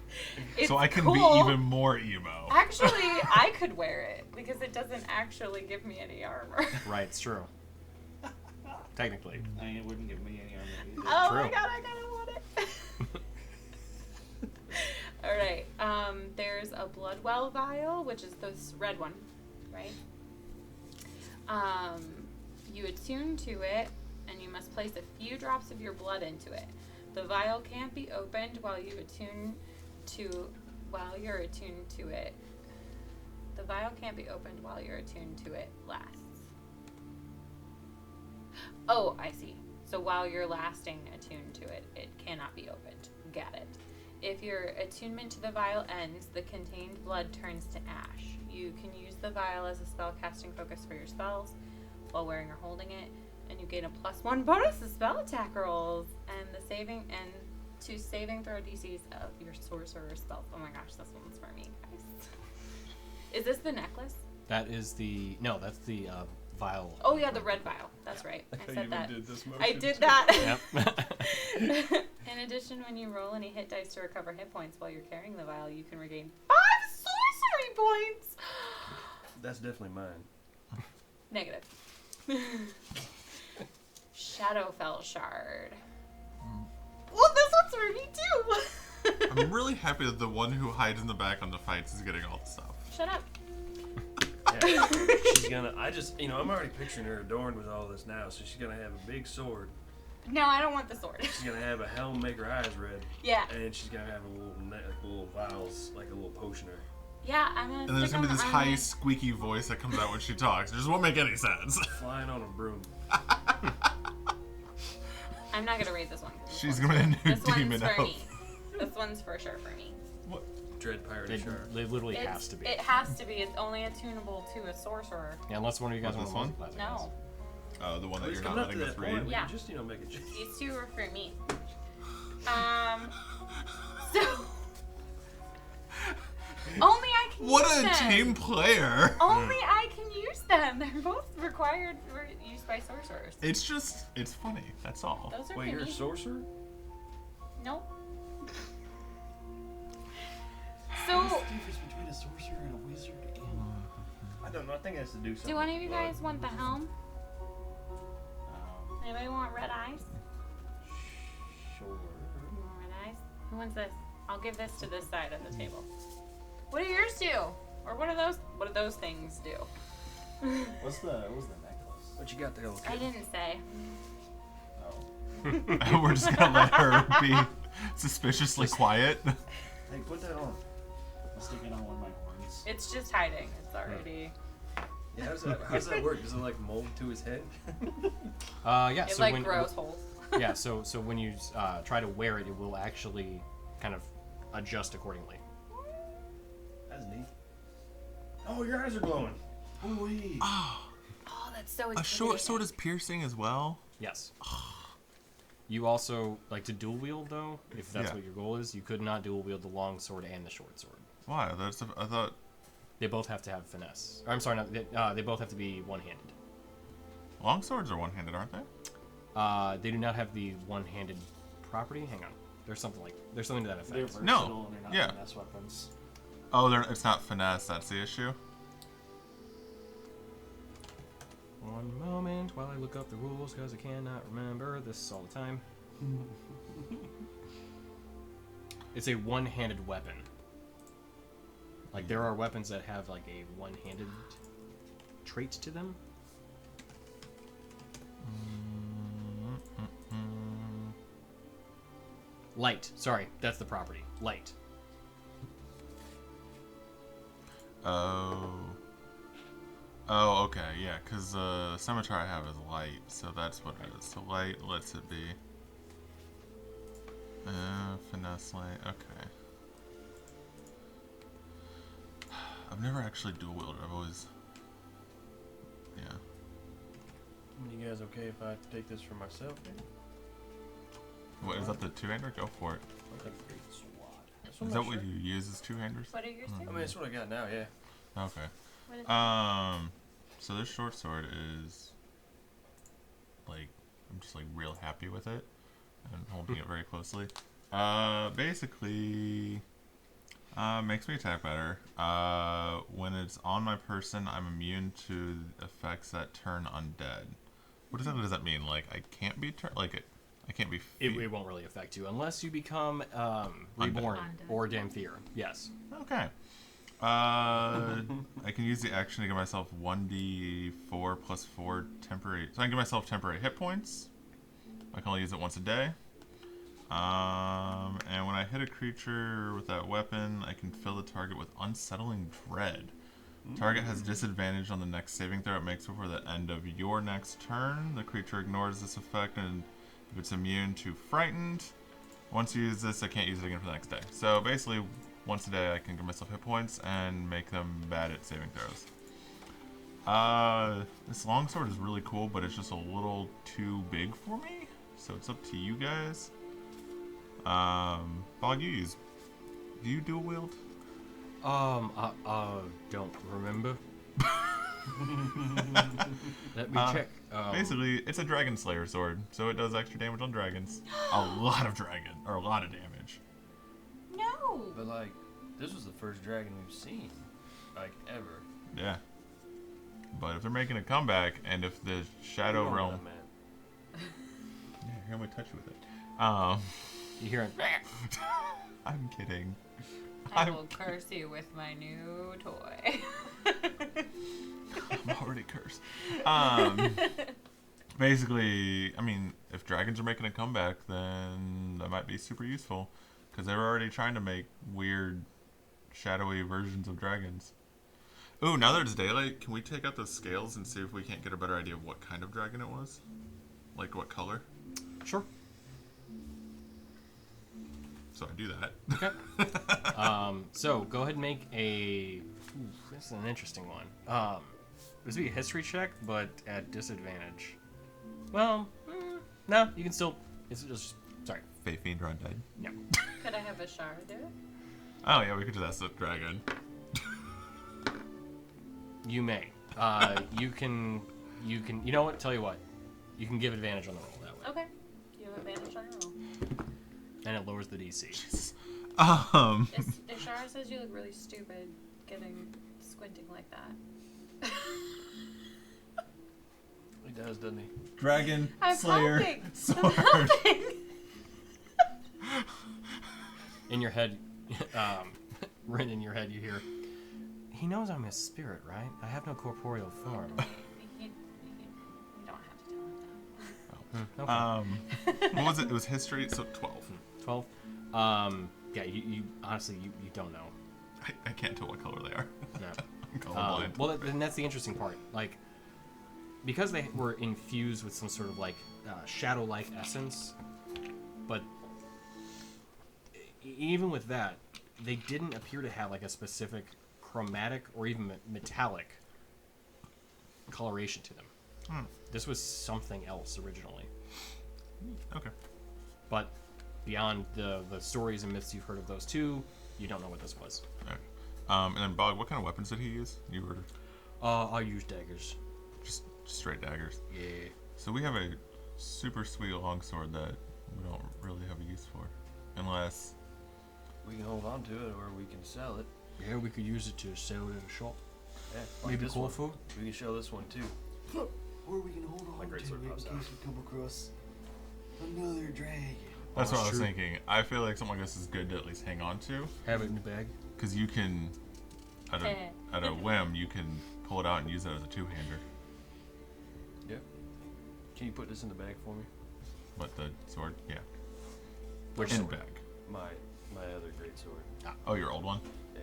It's So I can cool. be even more emo. Actually, I could wear it because it doesn't actually give me any armor. Right, it's true. Technically. I mean, it wouldn't give me any armor either. Oh True. my god, I kinda want it. Alright, there's a Bloodwell vial, which is this red one, right? You attune to it, and you must place a few drops of your blood into it. The vial can't be opened while you're attuned to it. The vial can't be opened while you're attuned to it lasts. Oh, I see. So while you're lasting attuned to it, it cannot be opened. Got it. If your attunement to the vial ends, the contained blood turns to ash. You can use the vial as a spell casting focus for your spells while wearing or holding it, and you gain a +1 bonus to spell attack rolls and to saving throw DCs of your sorcerer spells. Oh my gosh, this one's for me, guys. Is this the necklace? That's the vial. Oh yeah, the red vial. That's right. I said that. this I did that. Yep. In addition, when you roll any hit dice to recover hit points while you're carrying the vial, you can regain 5 sorcery points. That's definitely mine. Negative. Shadowfell shard. Well, this one's for me too. I'm really happy that the one who hides in the back on the fights is getting all the stuff. Shut up. Yeah. She's gonna. I'm already picturing her adorned with all this now. So she's gonna have a big sword. No, I don't want the sword. She's gonna have a helm, make her eyes red, Yeah. and she's gonna have a little vials, like a little potioner. Yeah, I'm gonna. And there's stick gonna be on this the high, armor. squeaky voice that comes out when she talks. It just won't make any sense. Flying on a broom. I'm not gonna raise this one. 'Cause this She's one's gonna be a new This one's demon for elf. me. This one's for sure for me. Dread pirate It shard. literally has to be. It has to be. It's only attunable to a sorcerer. Yeah, unless one of you guys What's want this to one? multiply. No, The one that It's you're coming not up to letting us that point. read. We Yeah. can just make it. these two are for me. So only I can What use a them. team player! Only I can use them. They're both required for use by sorcerers. It's funny. That's all. Those are Wait, for you're a me. sorcerer? Nope. What's So, the difference between a sorcerer and a wizard? I don't know. I think it has to do something. do any of you guys want the helm? Um, Anybody want red eyes? sure. You want red eyes? Who wants this? I'll give this to this side of the table. What do yours do? Or what do those things do? What's the necklace? What you got there, little I kid? didn't say. Oh. We're just gonna let her be suspiciously quiet. Hey, put that on. I'll stick it on one of my horns. It's just hiding. It's already. Yeah, how's that work? Does it like mold to his head? Yeah. It So like when grows holes. yeah, so when you try to wear it, it will actually kind of adjust accordingly. That's neat. Oh, your eyes are glowing. Oh wait. Oh, that's so A short sword intimidating. is piercing as well. Yes. You also like to dual wield though, if that's Yeah. what your goal is. You could not dual wield the long sword and the short sword. Why? I thought. They both have to have finesse. Or, I'm sorry, they both have to be one-handed. Long swords are one-handed, aren't they? They do not have the one-handed property. Hang on. There's something to that They're effect. versatile No. and they're not Yeah. finesse weapons. Oh, it's not finesse. That's the issue. One moment while I look up the rules, because I cannot remember this all the time. It's a one-handed weapon. Like, there are weapons that have, like, a one-handed trait to them. Light. Sorry, that's the property. Light. Oh. Oh, okay, yeah, because the scimitar I have is light, so that's what it is. So light lets it be. Finesse light, okay. I've never actually dual wielded. I've always. Yeah. I mean, you guys okay if I take this for myself? Maybe? What, is that the two-hander? Go for it. Okay. Is that what you use as two-handers? What are yours I two? mean, that's what I got now, yeah. Okay. What is So this short sword is like I'm just like real happy with it and holding it very closely. Basically, makes me attack better. When it's on my person, I'm immune to effects that turn undead. What does that mean? Like I can't be I can't be. It won't really affect you unless you become reborn Undead. or Damthier. Yes. Okay. I can use the action to give myself 1d4 plus 4 temporary. So I can give myself temporary hit points. I can only use it once a day. And when I hit a creature with that weapon, I can fill the target with unsettling dread. Target has disadvantage on the next saving throw it makes before the end of your next turn. The creature ignores this effect, and if it's immune to frightened, once you use this, I can't use it again for the next day. So basically, once a day, I can give myself hit points and make them bad at saving throws. This longsword is really cool, but it's just a little too big for me. So it's up to you guys. Bog, do you dual wield? Don't remember. Let me check. Basically, it's a dragon slayer sword, so it does extra damage on dragons. A lot of damage. No. But, like, this was the first dragon we've seen, like, ever. Yeah. But if they're making a comeback, and if the Shadow You know Realm... what I meant. Yeah, here, I'm gonna touch you with it. You hear it? I'm kidding. I will curse you with my new toy. I'm already cursed. Basically, I mean, if dragons are making a comeback, then that might be super useful. Because they were already trying to make weird, shadowy versions of dragons. Ooh, now that it's daylight, can we take out the scales and see if we can't get a better idea of what kind of dragon it was? Like, what color? Sure. So I do that. Okay. So go ahead and make a. Ooh, this is an interesting one. This would be a history check, but at disadvantage. Well, no, you can still. It's just. Sorry. Fey Fiend or Undead. No. Could I have a Shara do it? Oh, yeah, we could do that with dragon. You may. You can. You know what? Tell you what. You can give advantage on the roll that way, Okay. You have advantage on your roll. and it lowers the DC. If Shara says you look really stupid, squinting like that. He does, doesn't he? Dragon I'm Slayer helping. sword. I'm helping. In your head, Rin, in your head, you hear. He knows I'm his spirit, right? I have no corporeal form. You don't have to tell him that. Okay. What was it? It was history, so 12. 12. Yeah, you honestly, you don't know. I can't tell what color they are. No. I'm colorblind. Well, and that's the interesting part. Like, because they were infused with some sort of like shadow-like essence, but even with that, they didn't appear to have like a specific chromatic or even metallic coloration to them. This was something else originally, Okay. but beyond the stories and myths you've heard of those two, you don't know what this was. Okay. And then Bog, what kind of weapons did he use? You were I use daggers. just straight daggers. Yeah. So we have a super sweet longsword that we don't really have a use for, unless. We can hold on to it, or we can sell it. Yeah, we could use it to sell it at a shop. Yeah, Maybe this cool one. food. We can show this one too. Or we can hold on My to it greatsword in pops case out. we come across another dragon. That's Oh, what I was true. thinking. I feel like something like this is good to at least hang on to, Have it in the bag. because you can, at a whim, you can pull it out and use it as a two-hander. Yep. Can you put this in the bag for me? But the sword, yeah, Which in sword? bag. My other great sword. Oh, your old one. Yeah,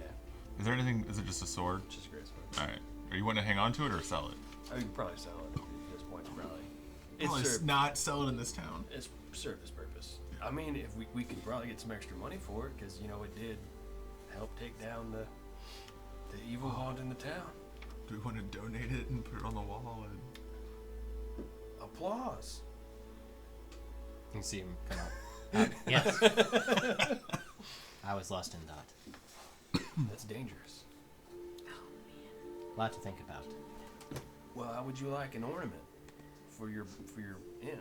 Is there anything? Is it just a sword? just a great sword. All right. Are you wanting to hang on to it or sell it? I mean, probably sell it at this point. Probably. Probably not sell it in this town. It's served its purpose. I mean, if we could probably get some extra money for it, because it did help take down the evil haunt in the town. Do we want to donate it and put it on the wall? And Applause. You can see him come out. Yes. I was lost in thought. That's dangerous. A lot to think about. Well, how would you like an ornament for your inn?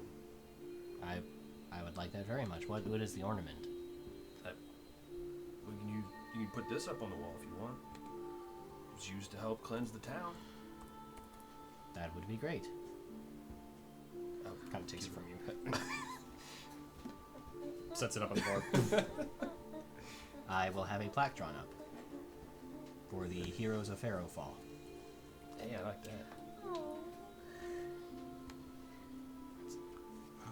I would like that very much. What is the ornament? You can put this up on the wall if you want. It's used to help cleanse the town. That would be great. Kind of takes it from you. Sets it up on the board. I will have a plaque drawn up for the heroes of Pharaoh Fall. Hey, I like that.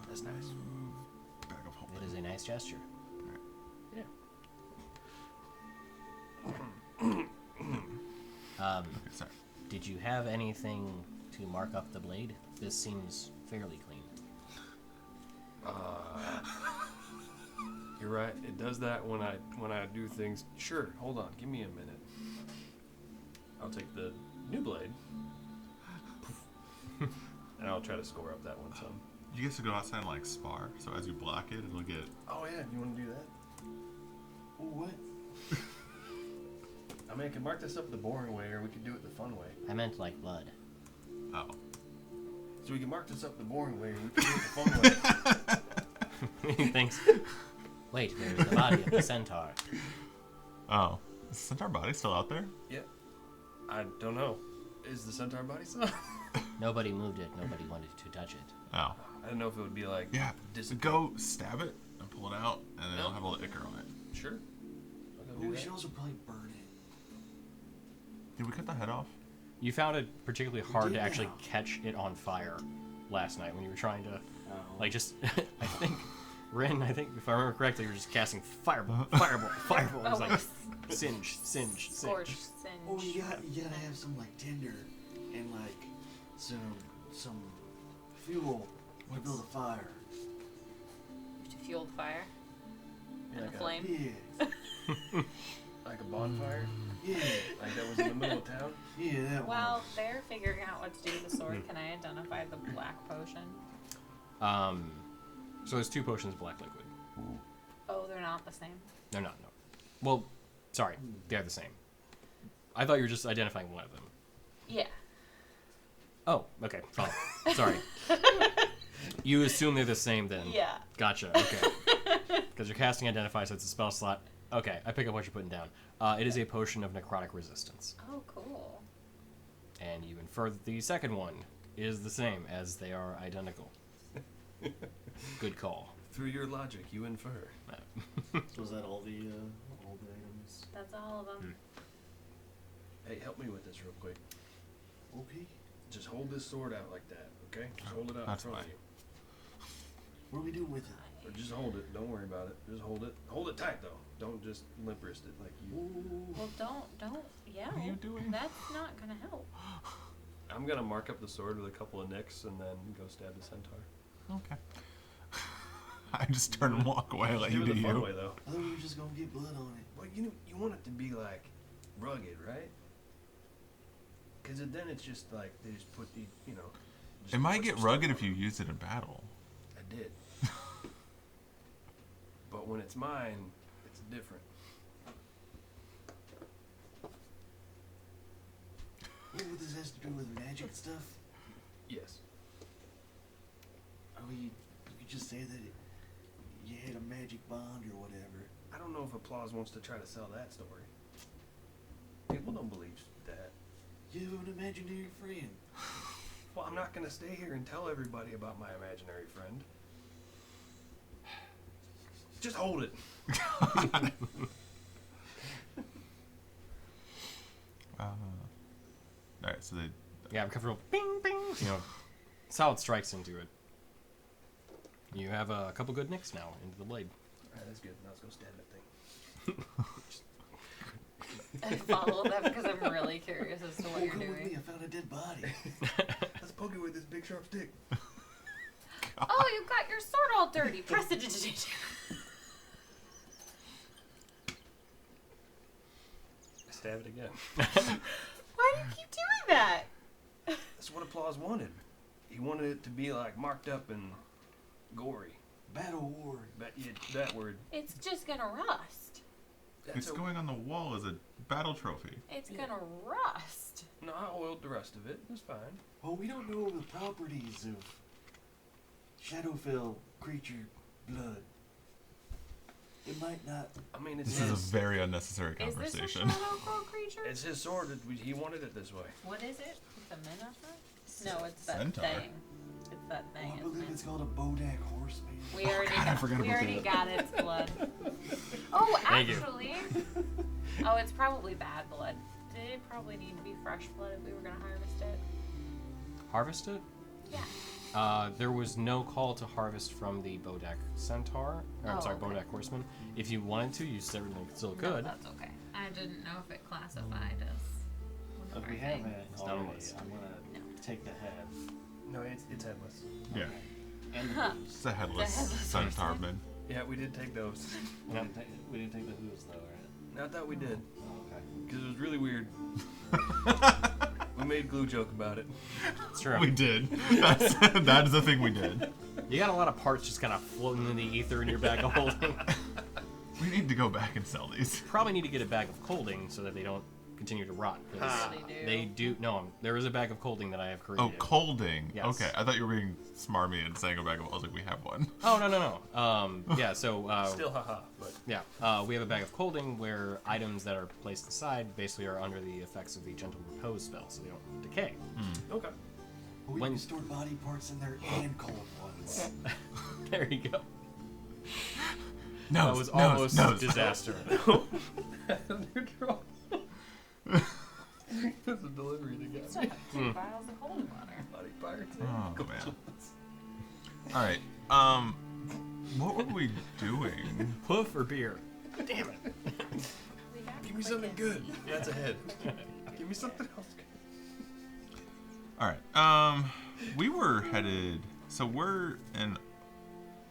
That's nice. bag of holding. It is a nice gesture. Yeah. Um, Okay, sorry. did you have anything to mark up the blade? This seems fairly clean. You're right. It does that when I do things. Sure. Hold on. Give me a minute. I'll take the new blade, and I'll try to score up that one some. You get to go outside and like spar, so as you block it, it'll get. Oh yeah. You want to do that? What? I mean, I can mark this up the boring way, or we could do it the fun way. I meant like blood. Oh. So we can mark this up the boring way, or we can do it the fun way. He thinks, wait, there's the body of the centaur. Oh. Is the centaur body still out there? Yeah. I don't know. Is the centaur body still? Nobody moved it. Nobody wanted to touch it. Oh. I don't know if it would be like. Yeah. disappear. Go stab it and pull it out, and then it'll have a little ichor on it. Sure. I'll go Well, do we that. should also probably burn it. Did we cut the head off? You found it particularly hard to Yeah. actually catch it on fire last night when you were trying to, Oh. just, I think, Rin, if I remember correctly, you were just casting fireball. It was like singe. Scorch, singe. Oh, you gotta have some like tinder and like some fuel to build a fire. To fuel the fire and Like the a- flame. Yeah, Like a bonfire? yeah, Like that was in the middle of town? yeah. That While one. they're figuring out what to do with the sword, can I identify the black potion? So there's 2 potions of black liquid. Oh, they're not the same. They're not, no. Well, sorry, they're the same. I thought you were just identifying one of them. Yeah. Oh, okay, fine. Sorry. You assume they're the same then. Yeah. Gotcha, okay. Because you're casting Identify, so it's a spell slot. Okay, I pick up what you're putting down. It is a potion of necrotic resistance. Oh, cool. And you infer that the second one is the same, as they are identical. Good call. Through your logic, you infer. So is that all the items? That's all of them. Hey, help me with this real quick. Okay. Just hold this sword out like that, okay? Just hold it out That's in front fine. of you. What do we do with it? Or just hold it. Don't worry about it. Just hold it. Hold it tight though. Don't just limp wrist it like you. Ooh. Well, don't yell. What are you doing? That's not gonna help. I'm gonna mark up the sword with a couple of nicks and then go stab the centaur. Okay. I just turn and walk away. Let you it do the fun you. way though. I thought we were just gonna get blood on it. Well, you want it to be like rugged, right? Because then it's just like they just put the just It might put get some rugged stuff if you on use it in battle. it. I did. But when it's mine, it's different. Yeah, what this has to do with magic stuff? Yes. Are we? You could just say that you had a magic magic bond or whatever. I don't know if Applause wants to try to sell that story. People don't believe that. You have an imaginary friend. Well, I'm not going to stay here and tell everybody about my imaginary friend. Just hold it. Alright, so they... Yeah, I'm comfortable. Bing, bing. You know, solid strikes into it. You have a couple good nicks now into the blade. Alright, that's good. Now let's go stab that thing. I follow them because I'm really curious as to what you're Come with me, doing. I found a dead body. Let's poke it with this big sharp stick. Oh, you got your sword all dirty. Prestidigitation. Stab it again. Why do you keep doing that? That's what Applause wanted. He wanted it to be like marked up and gory. Battle war. That word. It's just gonna rust. It's going on the wall as a battle trophy. It's gonna rust. No, I oiled the rest of it. It's fine. Well, we don't know the properties of Shadowfell creature blood. It might not. I mean, it's This is a his. very unnecessary Is this a conversation. shadow crow creature? It's his sword. He wanted it this way. What is it? It's a minotaur? No, it's that Centaur. thing. It's that Oh, thing. I isn't believe it? it's called a Bodak horseman. We already, God, I forgot we about already that. got its blood. Oh, Thank you. actually. Oh, it's probably bad blood. Did it probably need to be fresh blood if we were gonna harvest it? Harvest it? Yeah. There was no call to harvest from the Bodak Centaur. Or, I'm Oh, sorry, okay. Bodak Horseman. If you wanted to, you certainly still No, could. that's okay. I didn't know if it classified as. one of If we our have things. it not on already, list. I'm gonna take the head. No, it's headless. Yeah. And the Huh. hooves. It's a headless headless centaurman. Yeah, we did take those. Yep. We didn't take the hooves though, right? I thought we did. Oh, okay. Because it was really weird. We made glue joke about it. It's true. We did. That is the thing we did. You got a lot of parts just kind of floating in the ether in your bag of holding. We need to go back and sell these. Probably need to get a bag of colding so that they don't continue to rot. 'Cause Ah. They do. there is a bag of colding that I have created. Oh, colding. Yes. Okay, I thought you were being smarmy and saying a bag of. I was like, we have one. Oh, no. Yeah, so Still haha, but yeah, we have a bag of colding where items that are placed aside basically are under the effects of the gentle repose spell, so they don't decay. okay. Well, we When- can store body parts in there and cold ones. There you go. No, That was almost a disaster. There's a delivery to get Still have 2 vials of holy water. Body pirates. Oh man. All right. What were we doing? Poof or beer? We got Give me something quickest. good. That's a head. Give me something else. All right. We were headed. So we're in.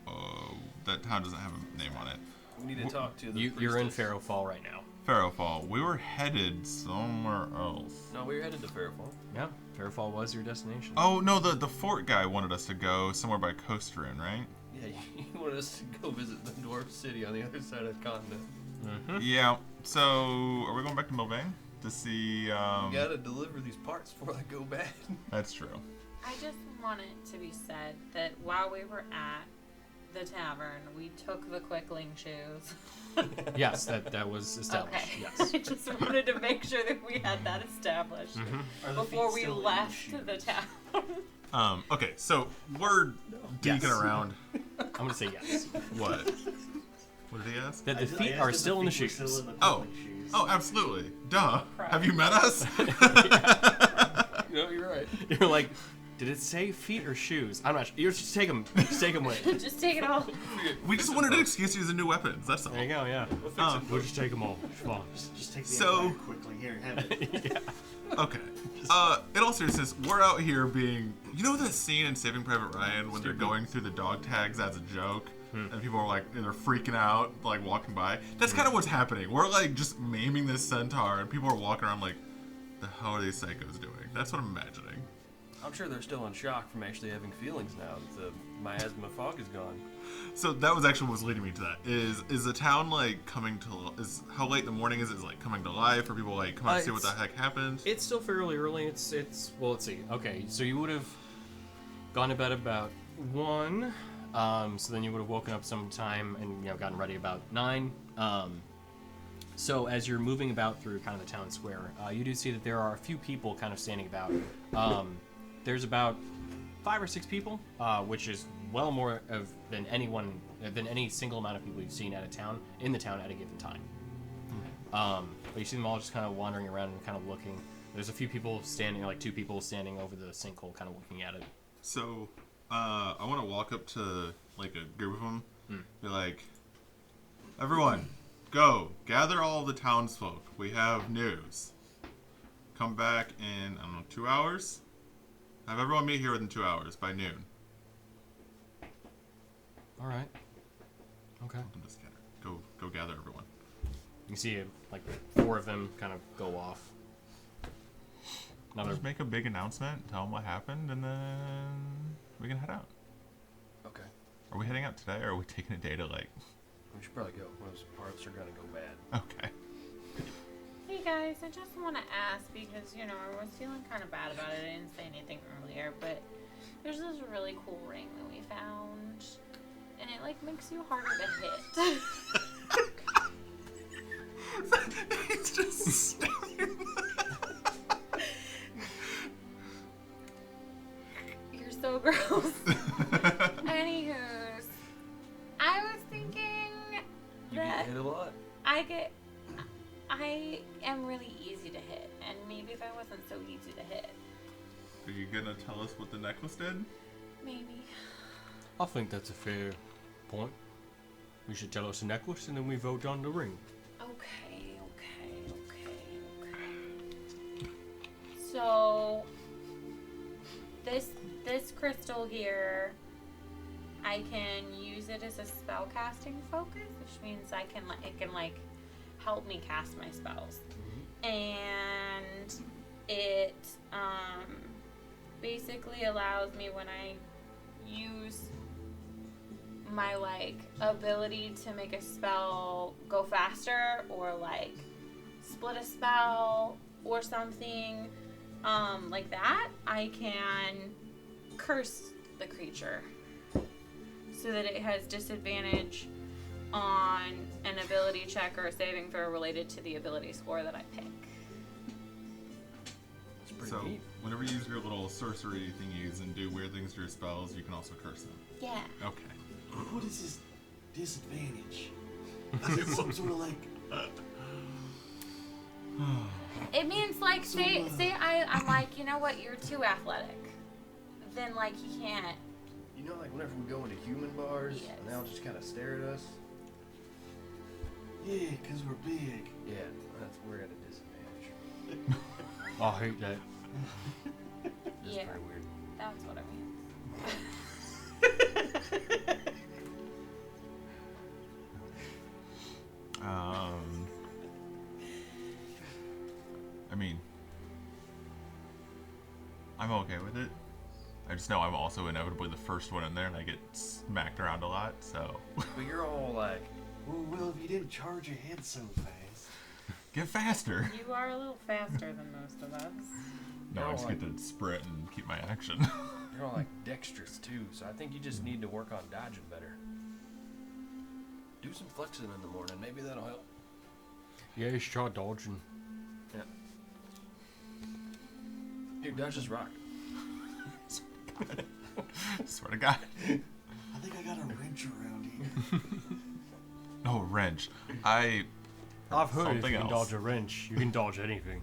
Oh, that town doesn't have a name on it. We need to talk to the You're in priestess. Pharaoh Fall right now. Pharaoh Fall. We were headed somewhere else. No, we were headed to Fairfall. Yeah, Pharaoh Fall was your destination. Oh no, the fort guy wanted us to go somewhere by Coasterun, right? Yeah, you wanted us to go visit the dwarf city on the other side of the continent. Yeah. So are we going back to Milvain to see? You gotta deliver these parts before they go bad. That's true. I just want it to be said that while we were at the tavern, we took the Quickling shoes. Yes, that was established. Okay. Yes. I just wanted to make sure that we had that established Are the before feet we still in the left shoe? the town. Okay. So we're Yes. deeking around. I'm gonna say yes. What? What did he ask? That I the just- feet I asked are if still in the feet were shoes. Still in the Oh. Quickling shoes. Oh, absolutely. Duh. Right. Have you met us? No, you're right. You're like, did it say feet or shoes? I'm not sure. You just take them. Just take them with. Just take it all. We just wanted an excuse to use the new weapons. That's all. There you go. Yeah. We'll fix Oh. it. We'll just take them all. It's fine. Just take the So- entire Quickling here. Have it. Yeah. Okay. In all seriousness, we're out here being. You know that scene in Saving Private Ryan when they're going through the dog tags as a joke? And people are like, they're freaking out, like walking by. That's kind of what's happening. We're like just maiming this centaur, and people are walking around like, the hell are these psychos doing? That's what I'm imagining. I'm sure they're still in shock from actually having feelings now that the miasma fog is gone. So that was actually what was leading me to that. Is the town like coming to? Is how late in the morning is it? Is it like coming to life? Or people like come out and see what the It's- heck happened? It's still fairly early. It's well, let's see. Okay, so you would have gone to bed about 1. So then you would have woken up sometime and gotten ready about 9. So as you're moving about through kind of the town square, you do see that there are a few people kind of standing about. There's about 5 or 6 people, which is well more than any single amount of people you've seen in the town at a given time. But you see them all just kind of wandering around and kind of looking. There's a few people standing, like 2 people standing over the sinkhole, kind of looking at it. So, I want to walk up to like a group of them, be like, "Everyone, go gather all the townsfolk. We have news. Come back in 2 hours. Have everyone meet here within 2 hours by noon." All right. Okay. I'm just kidding. Go gather everyone. You see, like 4 of them kind of go off. Another. Just make a big announcement, tell them what happened, and then we can head out. Okay. Are we heading out today, or are we taking a day to like? We should probably go. Those parts are gonna go bad. Okay. Hey guys, I just want to ask because, I was feeling kind of bad about it. I didn't say anything earlier, but there's this really cool ring that we found, and it, makes you harder to hit. It's just stabbing. You're so gross. Anywho's, I was thinking You that get hit a lot. I am really easy to hit, and maybe if I wasn't so easy to hit, Are you gonna tell us what the necklace did? maybe. I think that's a fair point. You should tell us the necklace, and then we vote on the ring. Okay. So this crystal here, I can use it as a spell casting focus, which means it can help me cast my spells. And it basically allows me, when I use my ability to make a spell go faster, or split a spell or something like that, I can curse the creature so that it has disadvantage on an ability check or a saving throw related to the ability score that I pick. It's pretty So, neat. whenever you use your little sorcery thingies and do weird things to your spells, you can also curse them. Yeah. Okay. What is this disadvantage? Is it some sort of It means say I'm like, you know what, you're too athletic. Then he can't. You know, whenever we go into human bars, Yes. and they'll just kind of stare at us. Yeah, because we're big. Yeah, we're at a disadvantage. I hate that. It's Yeah. pretty weird. That's what I mean. I mean, I'm okay with it. I just know I'm also inevitably the first one in there, and I get smacked around a lot, so. But you're all like, Well, if you didn't charge ahead so fast. Get faster! You are a little faster than most of us. No, I No, just like- get to sprint and keep my action. you're all dexterous too. So I think you just need to work on dodging better. Do some flexing in the morning. Maybe that'll help. Yeah, you should try dodging. Yeah. Here, dodge this rock. Swear to God. I think I got a wrench around here. Oh, wrench. I've I've heard if something you can else. dodge a wrench, you can dodge anything.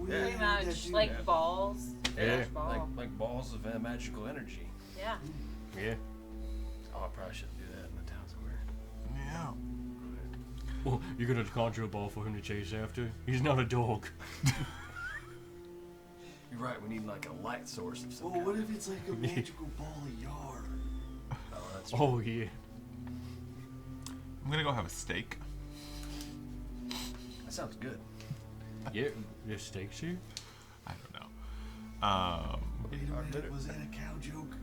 Yeah. Pretty much do like that. balls. Yeah. Ball. Like balls of magical energy. Yeah. Yeah. Oh, I probably shouldn't do that in the town square. Yeah. Well, you're gonna conjure a ball for him to chase after? He's not a dog. You're right. We need a light source of some Well, what kind. if it's like a magical ball of yarn? Oh, that's true. Oh, yeah. I'm gonna go have a steak. That sounds good. Yeah, there's steaks here? I don't know. Wait a minute, was that a cow joke?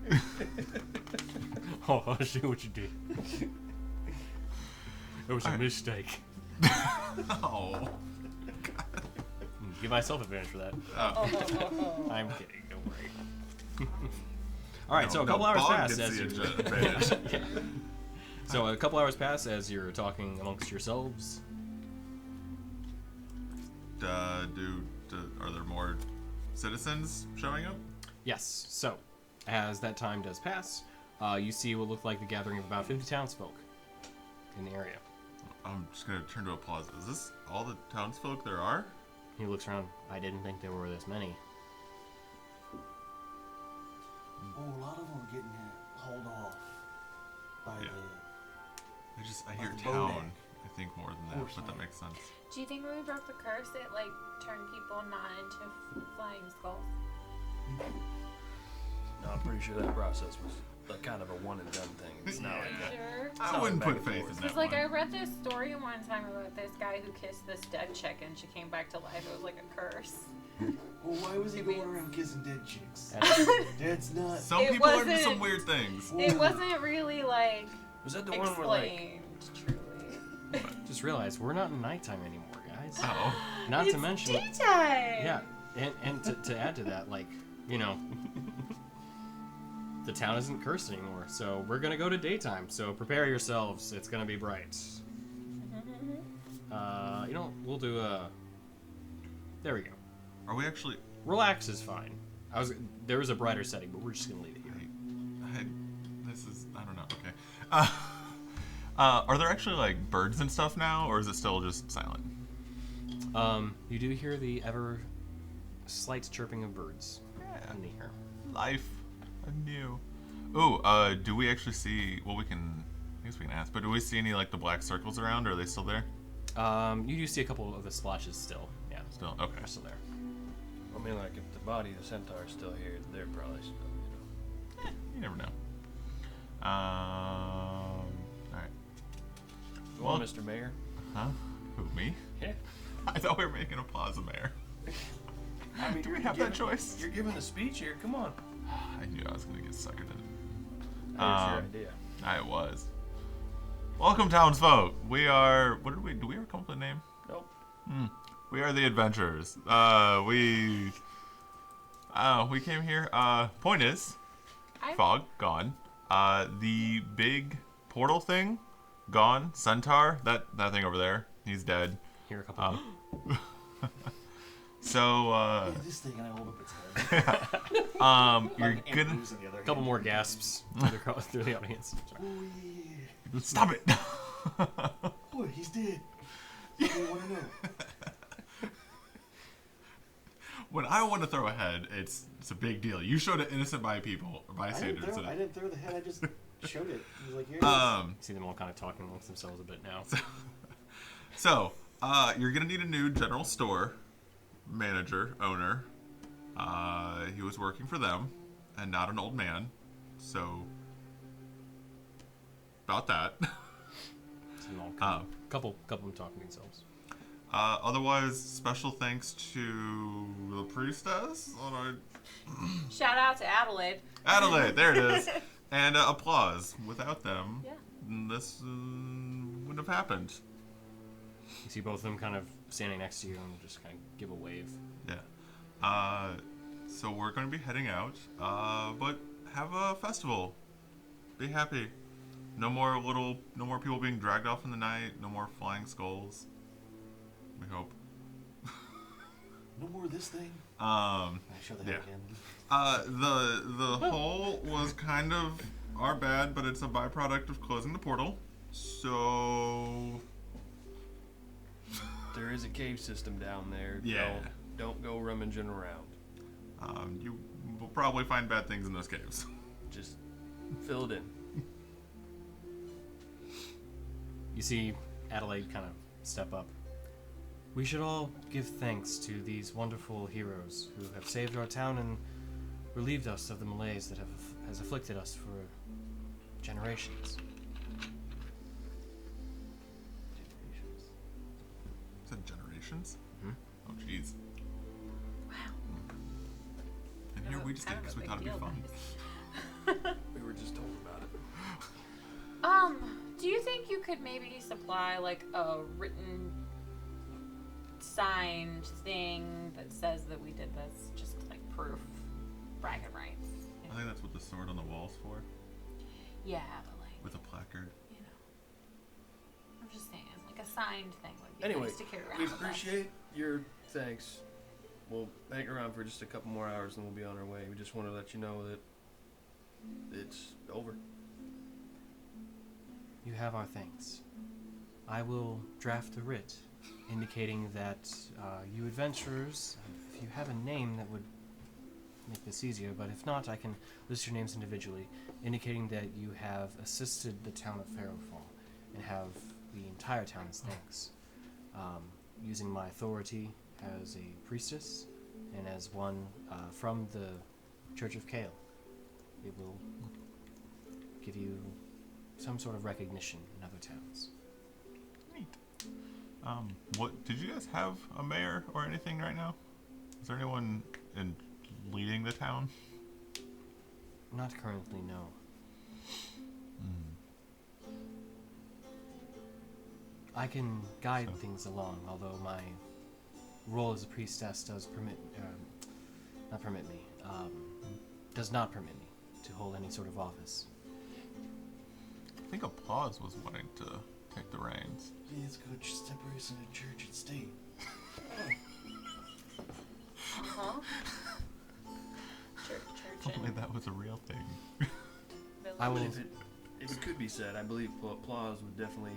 Oh, I see what you did. It was a Alright. mistake. Oh. Give myself advantage for that. Oh. I'm kidding, don't worry. All right, so a couple hours Bog pass gets as the you. advantage. Yeah. So a couple hours pass as you're talking amongst yourselves. Are there more citizens showing up? Yes. So, as that time does pass, you see what looked like the gathering of about 50 townsfolk in the area. I'm just gonna turn to applause. Is this all the townsfolk there are? He looks around. I didn't think there were this many. Oh, a lot of them are getting hauled off by Yeah. I hear the town. boat. I think more than that, but that makes sense. Do you think when we broke the curse, it like turned people not into flying skulls? No, I'm pretty sure that process was like kind of a one and done thing. It's not like that. Sure. I not wouldn't back put and faith forth. in that Because like one. I read this story one time about this guy who kissed this dead chick and she came back to life. It was like a curse. Well, why was he Maybe going around kissing dead chicks? That's- That's not. Some It people are into wasn't- some weird things. It wasn't really like Was that the one where like explained truly. just realized we're not in nighttime anymore, guys. Oh. Not It's to mention, daytime. yeah, and to add to that, like, you know, the town isn't cursed anymore, so we're gonna go to daytime. So prepare yourselves. It's gonna be bright. You know, we'll do there we go. Are we actually? Relax is fine. There was a brighter setting, but we're just gonna leave it here. I don't know. Okay. Are there actually like birds and stuff now, or is it still just silent? You do hear the ever slight chirping of birds in the air. Life anew. Ooh, do we actually see? Well, I guess we can ask. But do we see any like the black circles around? Or are they still there? You do see a couple of the splotches still. Yeah, Still okay. they're still there. I mean, like if the body of the centaur is still here, they're probably still, You never know. All right. Well, Well- Mr. Mayor. Huh? Who, me? Yeah. I thought we were making a plaza mayor. I mean, Do we have that choice? You're giving the speech here. Come on. I knew I was gonna get suckered in. That was your idea. I was. Welcome, townsfolk. We are. What did we? Do we ever come up with a name? Nope. We are the adventurers. We came here. Point is, fog gone. The big portal thing gone. Centaur. That thing over there. He's dead. Hear a couple. So Yeah, this thing, and I hold up its head. you're Like gonna Andrews on the other A couple hand. more gasps through the audience. Sorry. Oh yeah. stop it. Boy, he's dead. What do you want to know? When I want to throw a head, it's a big deal. You showed it innocent bystanders. I didn't throw the head. I just showed it. He was like, here it is. You see them all kind of talking amongst themselves a bit now. So, you're gonna need a new general store owner. He was working for them, and not an old man. So, about that. See them all couple of them talking to themselves. Otherwise, special thanks to the priestess. Shout out to Adelaide. Adelaide, there it is. And applause. Without them, Yeah. this wouldn't have happened. You see both of them kind of standing next to you and just kind of give a wave. Yeah. So we're going to be heading out, but have a festival. Be happy. No more people being dragged off in the night. No more flying skulls. We hope. No more of this thing. Um, I show the head yeah. again. The hole was kind of our bad, but it's a byproduct of closing the portal. So There is a cave system down there. Yeah. Don't go rummaging around. you will probably find bad things in those caves. Just fill it in. You see Adelaide kind of step up. We should all give thanks to these wonderful heroes who have saved our town and relieved us of the malaise that has afflicted us for generations. Is that generations? Mhm. Oh, jeez. Wow. And here we just did because we thought it'd be fun. We were just told about it. Do you think you could maybe supply like a written, signed thing that says that we did this, just like proof, bragging rights? You I think that's what the sword on the wall's for. Yeah, but like, With a placard. you know, I'm just saying, like a signed thing would be Anyway, nice to carry around we with us. appreciate your thanks. We'll hang around for just a couple more hours and we'll be on our way. We just want to let you know that it's over. You have our thanks. I will draft a writ indicating that you adventurers, if you have a name that would make this easier, but if not, I can list your names individually, indicating that you have assisted the town of Pharaohfall and have the entire town as thanks. Using my authority as a priestess and as one from the Church of Kale, it will give you some sort of recognition in other towns. Neat. What did you guys have a mayor or anything right now? Is there anyone leading the town? Not currently, no. I can guide things along, although my role as a priestess does does not permit me to hold any sort of office. I think Applause was wanting to take the reins. Yeah, it's good. Just separation of church and state. Uh-huh. Church Only and that was a real thing. I will. If it could be said, I believe Applause would definitely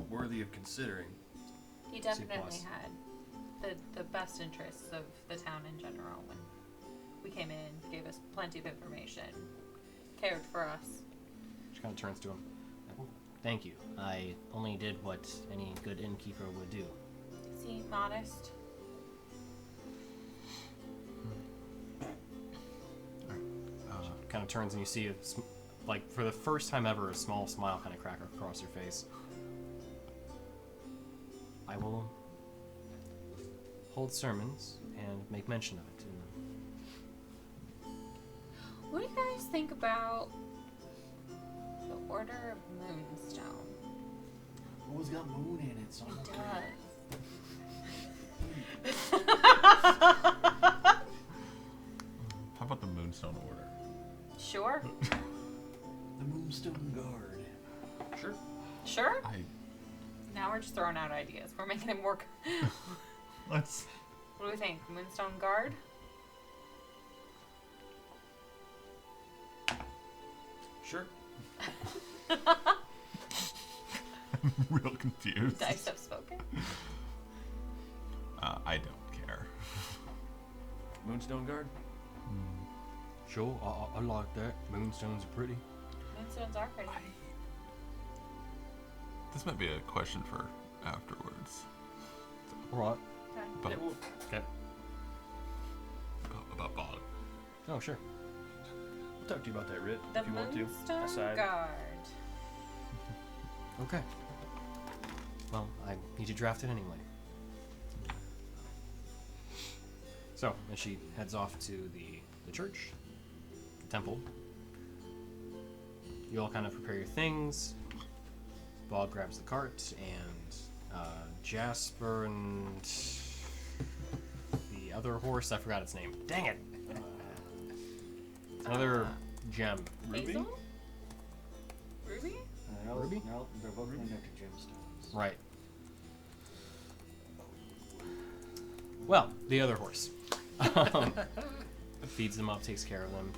worthy of considering. He definitely plus. had the best interests of the town in general when we came in, gave us plenty of information, cared for us. She kind of turns to him. Thank you. I only did what any good innkeeper would do. Is he modest? Kind of turns and you see, like, for the first time ever, a small smile kind of crack across her face. I will hold sermons and make mention of it in them. What do you guys think about the Order of Moonstone? Always got moon in it, so I'm It okay. How about the Moonstone Order? Sure. The Moonstone Guard. Sure. Sure? I Now we're just throwing out ideas. We're making it more... let's. What do we think? Moonstone Guard? Sure. I'm real confused. Dice have spoken. I don't care. Moonstone Guard? Sure, I like that. Moonstones are pretty. Moonstones are pretty. This might be a question for afterwards. Alright. Okay. But Yeah, well, Okay. about Bog. Oh, sure. we'll talk to you about that, Rit, The if you want to. Moonstone Aside. Guard. Okay. Well, I need to draft it anyway. So, as she heads off to the church, the temple, you all kind of prepare your things. Bog grabs the cart, and Jasper and the other horse, I forgot its name. Dang it! Another gem. Ruby? Hazel? Ruby? Ruby? They're both named after gemstones. Right. Well, the other horse. Feeds them up, takes care of them,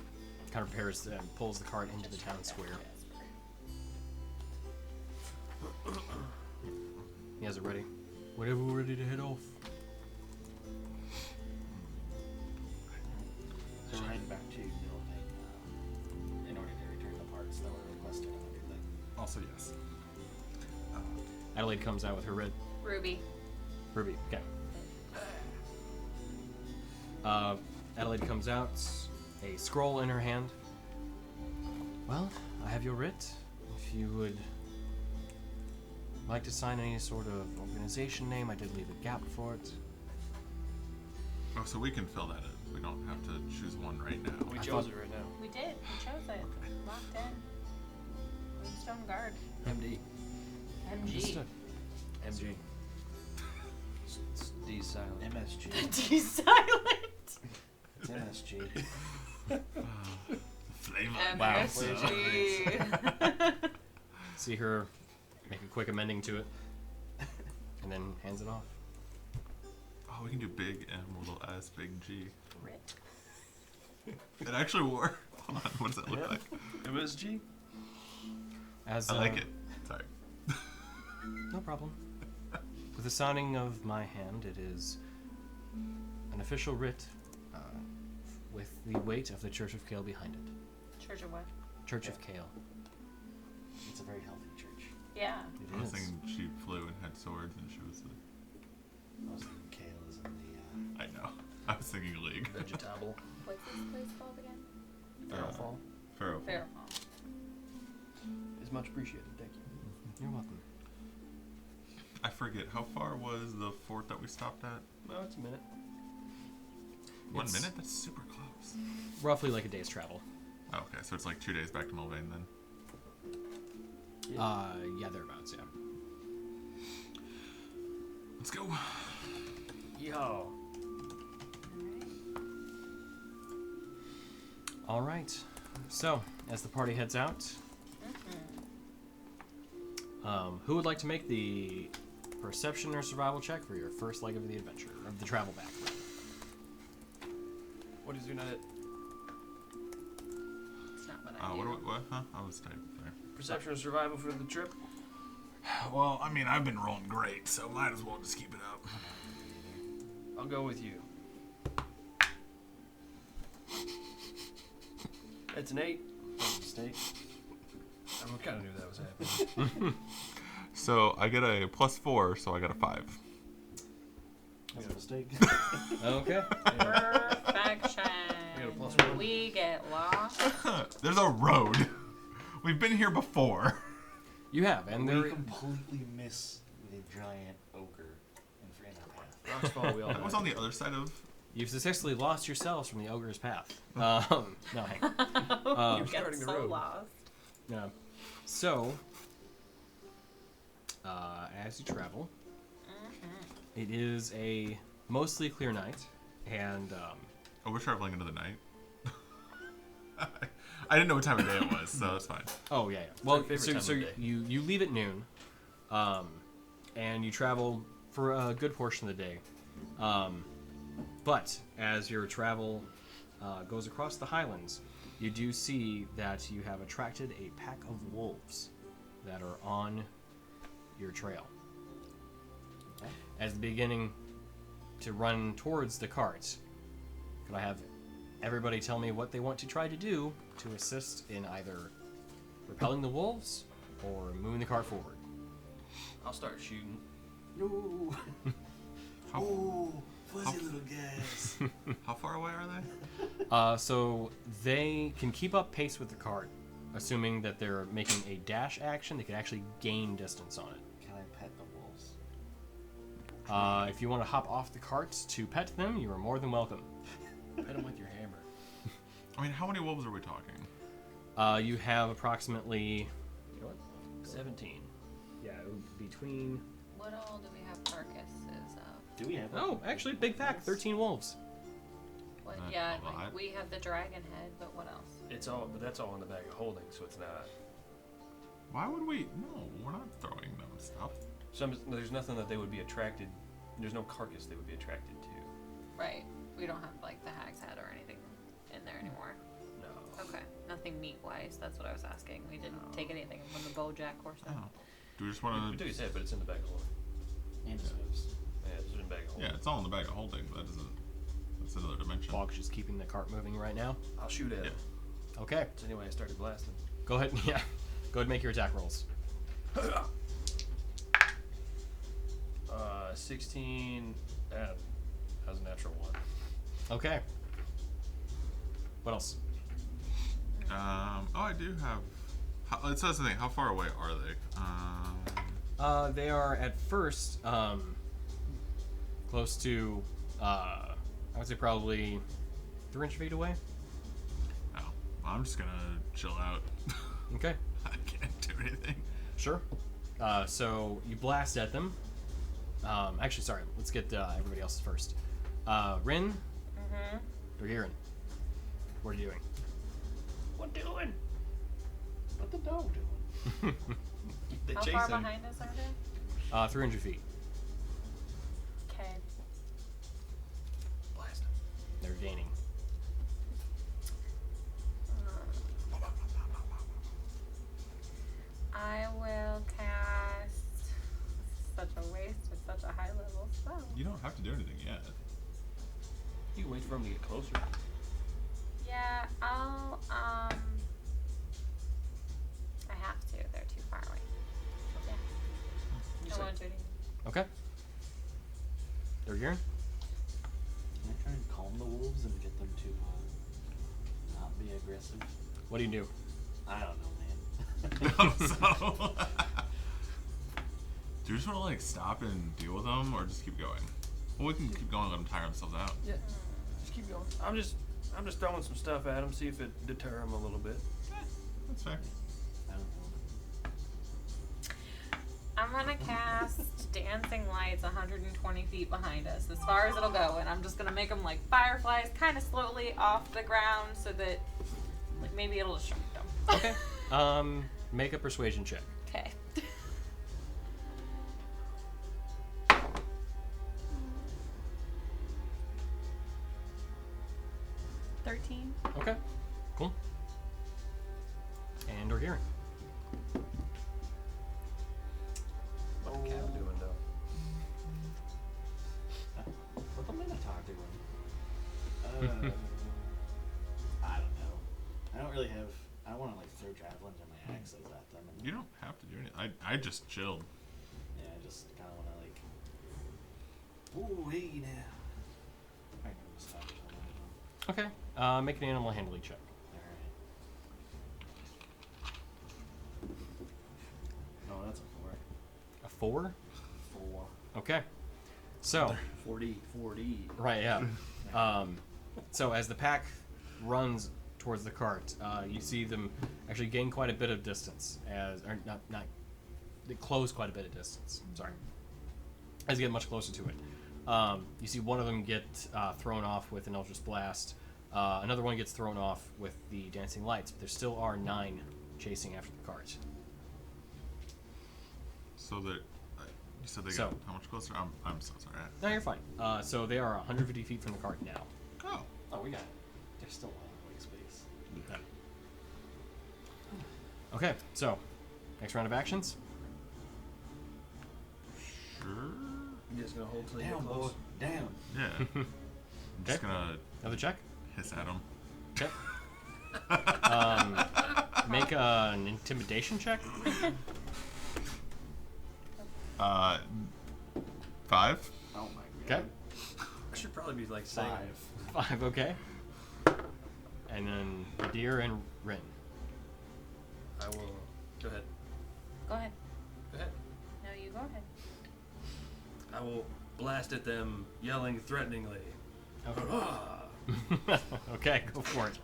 kind of prepares them, pulls the cart into the town square. He has it ready. Whenever we're ready to head off. So we're heading back to building in order to return the parts that were requested and everything. Also, yes. Adelaide comes out with her red Ruby. ruby. Okay. Adelaide comes out, a scroll in her hand. Well, I have your writ. If you would like to sign any sort of organization name, I did leave a gap for it. Oh, so we can fill that in. We don't have to choose one right now. We I chose thought- it right now. We did. We chose it. Locked in. Moonstone Guard. MD. MG. Understood. MG. D silent. MSG. D silent. It's MSG. Flavor. MSG. See her make a quick amending to it, and then hands it off. Oh, we can do big M, little S, big G. Rit. It actually wore. Hold on, what does that look like? MSG? As I like it. Sorry. No problem. With the sounding of my hand, it is an official writ with the weight of the Church of Kale behind it. Church of what? Church of Kale. It's a very healthy church. Yeah. It I was is. thinking she flew and had swords and she was I was thinking Kale is in the. I know. I was thinking League. Vegetable. What's this place called again? Farrowfall. Pharaoh. Fairmont. Is much appreciated. Thank you. You're welcome. I forget, how far was the fort that we stopped at? No, it's a minute. 1 It's- minute? That's super close. Roughly like a day's travel. Oh, okay, so it's like 2 days back to Mulvane then. Yeah, thereabouts, yeah. Let's go. Yo. All right. So, as the party heads out, who would like to make the perception or survival check for your first leg of the adventure, of the travel back? What is your nut? It's not what I do. What? Huh? I was typing there. Perception or survival for the trip? Well, I mean, I've been rolling great, so might as well just keep it up. I'll go with you. It's an 8. Mistake. I kind of knew that was happening. So I get a +4, so I got a 5. That's a mistake. Okay. Perfection. We got a +1. We get lost. There's a road. We've been here before. You have, and we there. completely miss the giant ogre in our path. Rocks fall, we all That was die. on the other side of. You've successfully lost yourselves from the ogre's path. No, hang on. You You're starting get the so road. lost. Yeah. So, as you travel, it is a mostly clear night, and Oh, we're traveling into the night. I didn't know what time of day it was, so that's fine. oh yeah, yeah. Well, favorite so, time so of day. you leave at noon, and you travel for a good portion of the day. But as your travel goes across the highlands, you do see that you have attracted a pack of wolves that are on your trail. As the beginning to run towards the cart, could I have everybody tell me what they want to try to do to assist in either repelling the wolves or moving the cart forward? I'll start shooting. No. How, Oh, fuzzy how- little guys. how far away are they? So they can keep up pace with the cart, assuming that they're making a dash action. They can actually gain distance on it. Can I pet the wolves? If you want to hop off the cart to pet them, you are more than welcome. Hit him with your hammer. I mean, how many wolves are we talking? You have approximately 17. Yeah, between. What all do we have carcasses of? Do we have one? Oh, actually, big pack, 13 wolves. What? Not Yeah, a lot. like, we have the dragon head, but what else? It's all, but that's all in the bag of holding, so it's not. Why would we? No, we're not throwing them stuff. There's nothing that they would be attracted. There's no carcass they would be attracted to. Right. We don't have like the hag's head or anything in there anymore. No. Okay. Nothing meat wise. That's what I was asking. We didn't take anything from the Bojack horse head. Oh. Do we just We want took to? his head, but it's in the bag of holding. And his moves. Yeah, it's in the bag of holding. Yeah, it's all in the bag of holding, but that doesn't. That's another dimension. Fog's just keeping the cart moving right now. I'll shoot at Yeah. him. Okay, That's anyway I started blasting. go ahead. Yeah, go ahead and make your attack rolls. 16. That was a natural 1. Okay. What else? Oh, I do have. It says the thing. How far away are they? They are at first close to, I would say probably 300 feet away. Oh, I'm just gonna chill out. Okay, I can't do anything. sure. So you blast at them. Actually, sorry. Let's get everybody else first. Rin, Dorgirin, what are you doing? What doing? What the dog doing? They How chase far him. behind us are they? 300 feet. Okay. Blast him. They're gaining. I will cast. Such a waste with such a high level spell. You don't have to do anything yet. You can wait for him to get closer. Yeah, I'll I have to. They're too far away. Yeah. I won't do anything. Okay. Dorgirin? Can I try and calm the wolves and get them to not be aggressive? What do you do? I don't know, man. So, do you just want to like stop and deal with them, or just keep going? Well, we can keep going. Let them tire themselves out. Yeah. Just keep going. I'm just throwing some stuff at him, see if it deter him a little bit. That's fair. I don't know. I'm gonna cast Dancing Lights 120 feet behind us, as far as it'll go, and I'm just gonna make them like fireflies, kind of slowly off the ground, so that like maybe it'll distract them. Okay. Make a persuasion check. Okay. Okay. Cool. And Dorgirin. What the cow doing though? What the Minotaur doing? I don't know. I don't really have. I don't want to like throw javelins or my axes at them. And, You don't have to do anything. I just chilled. yeah, I just kind of want to like. Ooh, hey now. I can stop or something. Okay. Make an animal handling check. Alright. No, that's a 4. A 4? 4. Okay. So, 40. right, yeah. So as the pack runs towards the cart, you see them actually gain quite a bit of distance, or not, they close quite a bit of distance. Sorry, as you get much closer to it, you see one of them get thrown off with an Eldritch Blast. Another one gets thrown off with the Dancing Lights, but there still are 9 chasing after the cart. So that you said they So- got how much closer? I'm so sorry. No, you're fine. So they are 150 feet from the cart now. Oh, Oh, we got. There's still a lot of white space. Okay, so next round of actions. sure. You just gonna hold till you Down, get boy. close. Down. Yeah. I'm just Okay. gonna Another check. hiss at them. Okay. Make an intimidation check. 5. Oh my Okay. god. I should probably be like saying 5. 5, okay. And then Deer and Rin. I will. Go ahead. Go ahead. Go ahead. No, you go ahead. I will blast at them, yelling threateningly. Okay. Hurrah! Okay, go for it.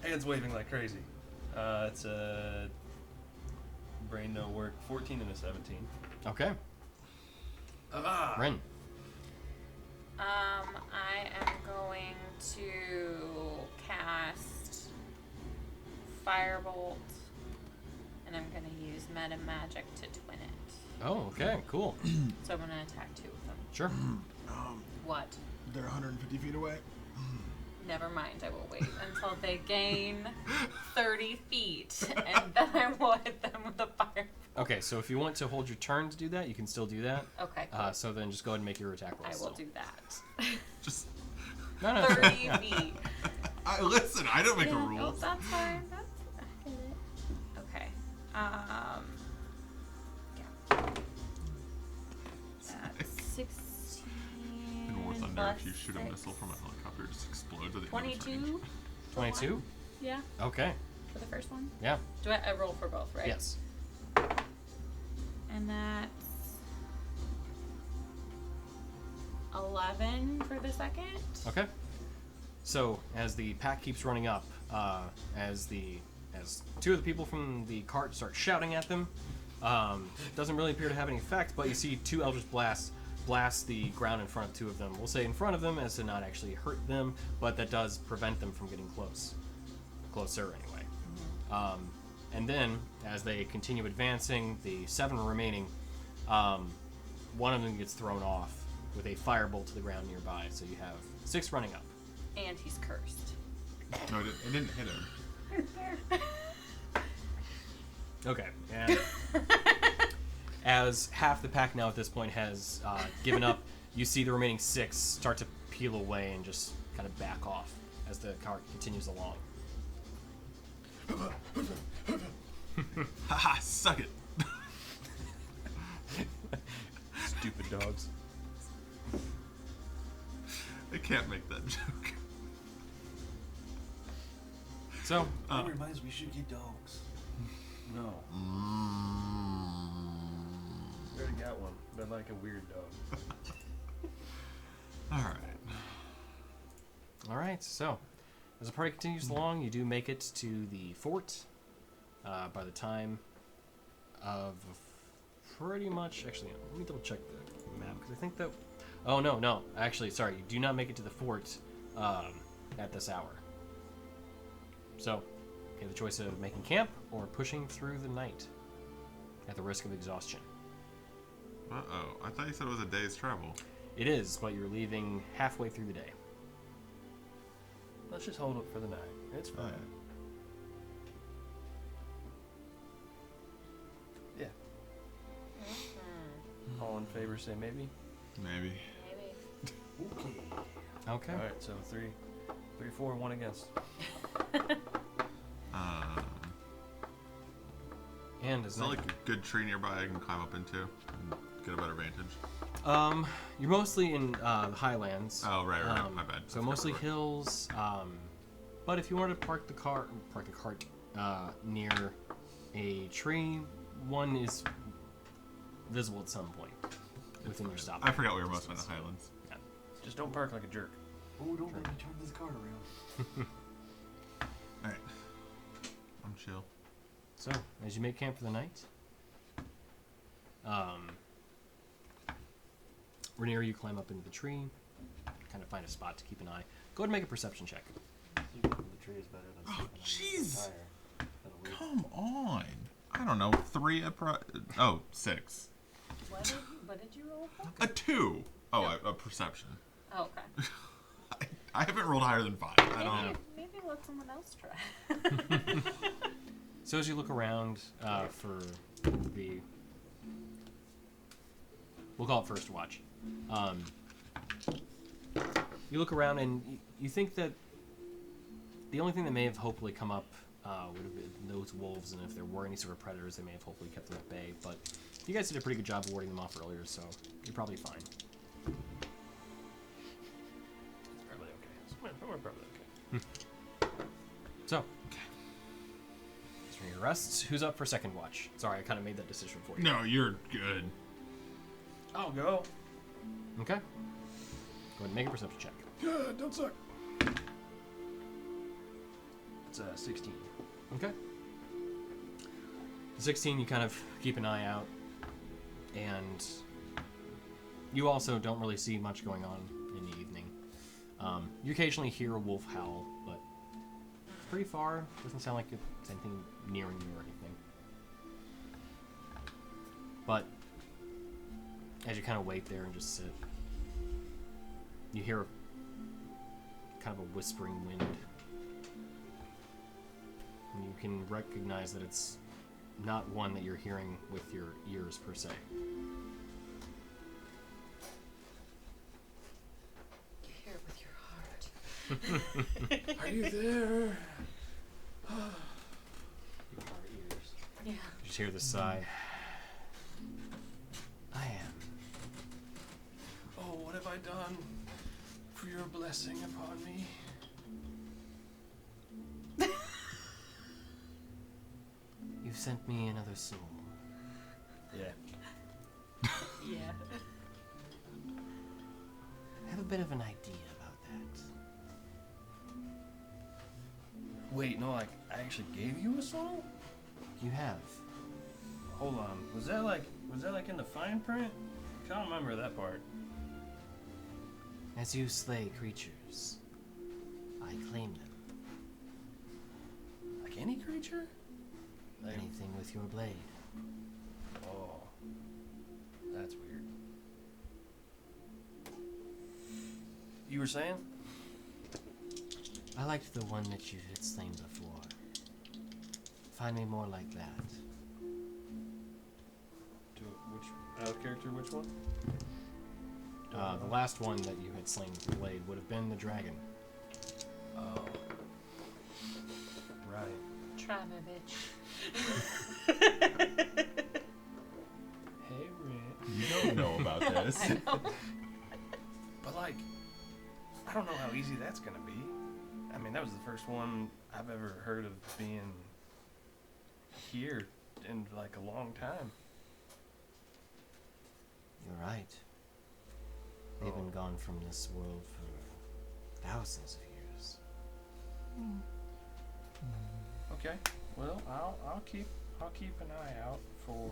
Hands waving like crazy. It's a brain no work. 14 and a 17. Okay, Ah! Rin. I am going to cast Firebolt, and I'm going to use Meta Magic to twin it. Oh, okay, cool. So I'm going to attack 2 of them. Sure. What? They're 150 feet away. Never mind, I will wait until they gain 30 feet, and then I will hit them with a fire. Okay, so if you want to hold your turn to do that, you can still do that. Okay, cool. So then just go ahead and make your attack roll. I will still. do that. Just No, no, it's fine. 30 Yeah. feet. listen. I don't make the No, rules. that's fine. I get it. Okay. Yeah. That's 16. In War Thunder, plus if you shoot a 6. missile from a helicopter, it just explodes at the end of its range. 22. 22? Yeah, Okay, for the first one. yeah. Do I roll for both, right? Yes. And that's 11 for the second. Okay. So as the pack keeps running up, as 2 of the people from the cart start shouting at them, doesn't really appear to have any effect. But you see 2 Eldritch Blasts blast the ground in front of two of them. We'll say in front of them as to not actually hurt them, but that does prevent them from getting closer anyway. And then, as they continue advancing, the 7 remaining, one of them gets thrown off with a firebolt to the ground nearby. So you have 6 running up. And he's cursed. No, it didn't hit him. Okay, and as half the pack now at this point has given up, you see the remaining 6 start to peel away and just kind of back off as the cart continues along. Haha, suck it. Stupid dogs. I can't make that joke. So, That reminds me, we should get dogs. No. I already got one, but like a weird dog. All alright, so as the party continues along, you do make it to the fort by the time of pretty much, actually, let me double check the map, because I think that, oh no, actually, sorry, you do not make it to the fort at this hour. So, you have the choice of making camp or pushing through the night at the risk of exhaustion. Uh-oh. I thought you said it was a day's travel. It is, but you're leaving halfway through the day. Let's just hold it for the night. It's fine. Yeah. All in favor say maybe? Maybe. Maybe. Okay. Alright, so 3, 4, 1 against. And Is there like a good tree nearby I can climb up into and get a better vantage? You're mostly in the highlands. Oh, right, my bad. So mostly hills. But if you wanted to park the cart near a tree, one is visible at some point within your stop. I forgot we were mostly in the highlands. Yeah. Just don't park like a jerk. Oh, don't let me turn this card around. Alright. I'm chill. So, as you make camp for the night, Rhaenyra, you climb up into the tree, kind of find a spot to keep an eye. Go ahead and make a perception check. The tree is better than Oh, sleeping jeez. on the tire. That'll leave. Come on. I don't know. 6. What did you roll for? A 2. Oh, a perception. Oh, okay. I haven't rolled higher than 5. I don't know. Maybe let someone else try. So as you look around for the, we'll call it first watch, you look around and you think that the only thing that may have hopefully come up would have been those wolves, and if there were any sort of predators, they may have hopefully kept them at bay. But you guys did a pretty good job of warding them off earlier, so you're probably fine. It's probably okay. We're probably okay. So, your rests. Who's up for second watch? Sorry, I kind of made that decision for you. No, you're good. I'll go. Okay. Go ahead and make a perception check. Good, don't suck. It's 16. Okay. The 16, you kind of keep an eye out, and you also don't really see much going on in the evening. You occasionally hear a wolf howl, but it's pretty far. Doesn't sound like it's anything nearing you or anything. But as you kind of wait there and just sit, you hear kind of a whispering wind. And you can recognize that it's not one that you're hearing with your ears per se. You hear it with your heart. Are you there? Yeah. You just hear the sigh. I am. Oh, what have I done for your blessing upon me? You've sent me another soul. Yeah. Yeah. I have a bit of an idea about that. Wait, no, like, I actually gave you a soul? You have. Hold on. Was that like in the fine print? I don't remember that part. As you slay creatures, I claim them. Like any creature? Like, Anything with your blade. oh. That's weird. You were saying? I liked the one that you had slain before. Find me more like that. To which out of character? Which one? The last one that you had slain with the blade would have been the dragon. Oh. Right. Try me, bitch. Hey, Ren. You don't know about this. I know. But like, I don't know how easy that's gonna be. I mean, that was the first one I've ever heard of being here in like a long time. You're right. They've been gone from this world for thousands of years. Okay. Well, I'll keep an eye out for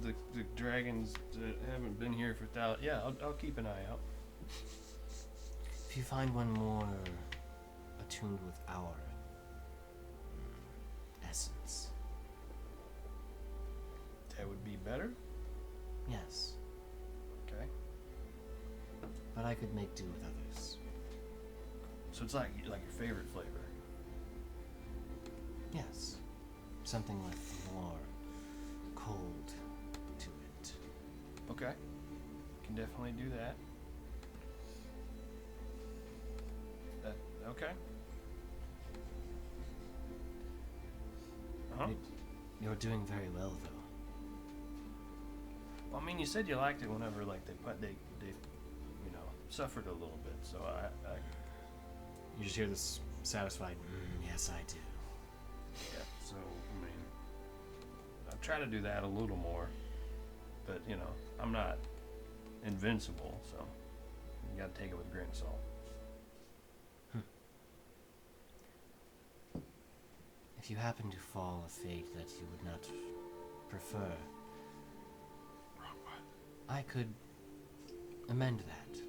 the dragons that haven't been here for thousands. Yeah, I'll keep an eye out. If you find one more attuned with our essence, That would be better. yes, Okay. but I could make do with others. So it's like your favorite flavor. Yes, something with more cold to it. Okay. Can definitely do that. Okay. Uh-huh. You're doing very well, though. Well, I mean, you said you liked it whenever they suffered a little bit. So I You just hear this satisfied, yes, I do. yeah. So I mean, I try to do that a little more, but I'm not invincible, so you gotta take it with a grain of salt. If you happen to fall a fate that you would not prefer, I could amend that.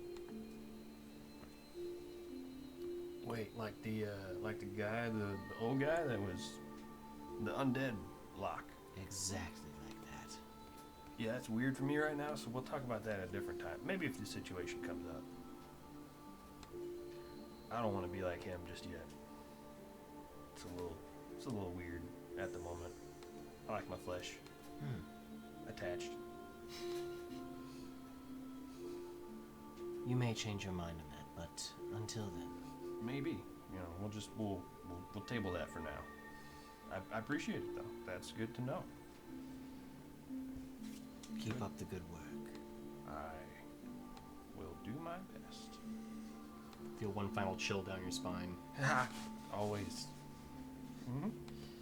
Wait, like the guy, the old guy that was the undead lock. Exactly like that. Yeah, that's weird for me right now, so we'll talk about that at a different time. Maybe if the situation comes up. I don't want to be like him just yet. It's a little weird at the moment. I like my flesh attached. You may change your mind on that, but until then, Maybe. We'll table that for now. I appreciate it though. That's good to know. keep up the good work. I will do my best. Feel one final chill down your spine. Always. Mm-hmm.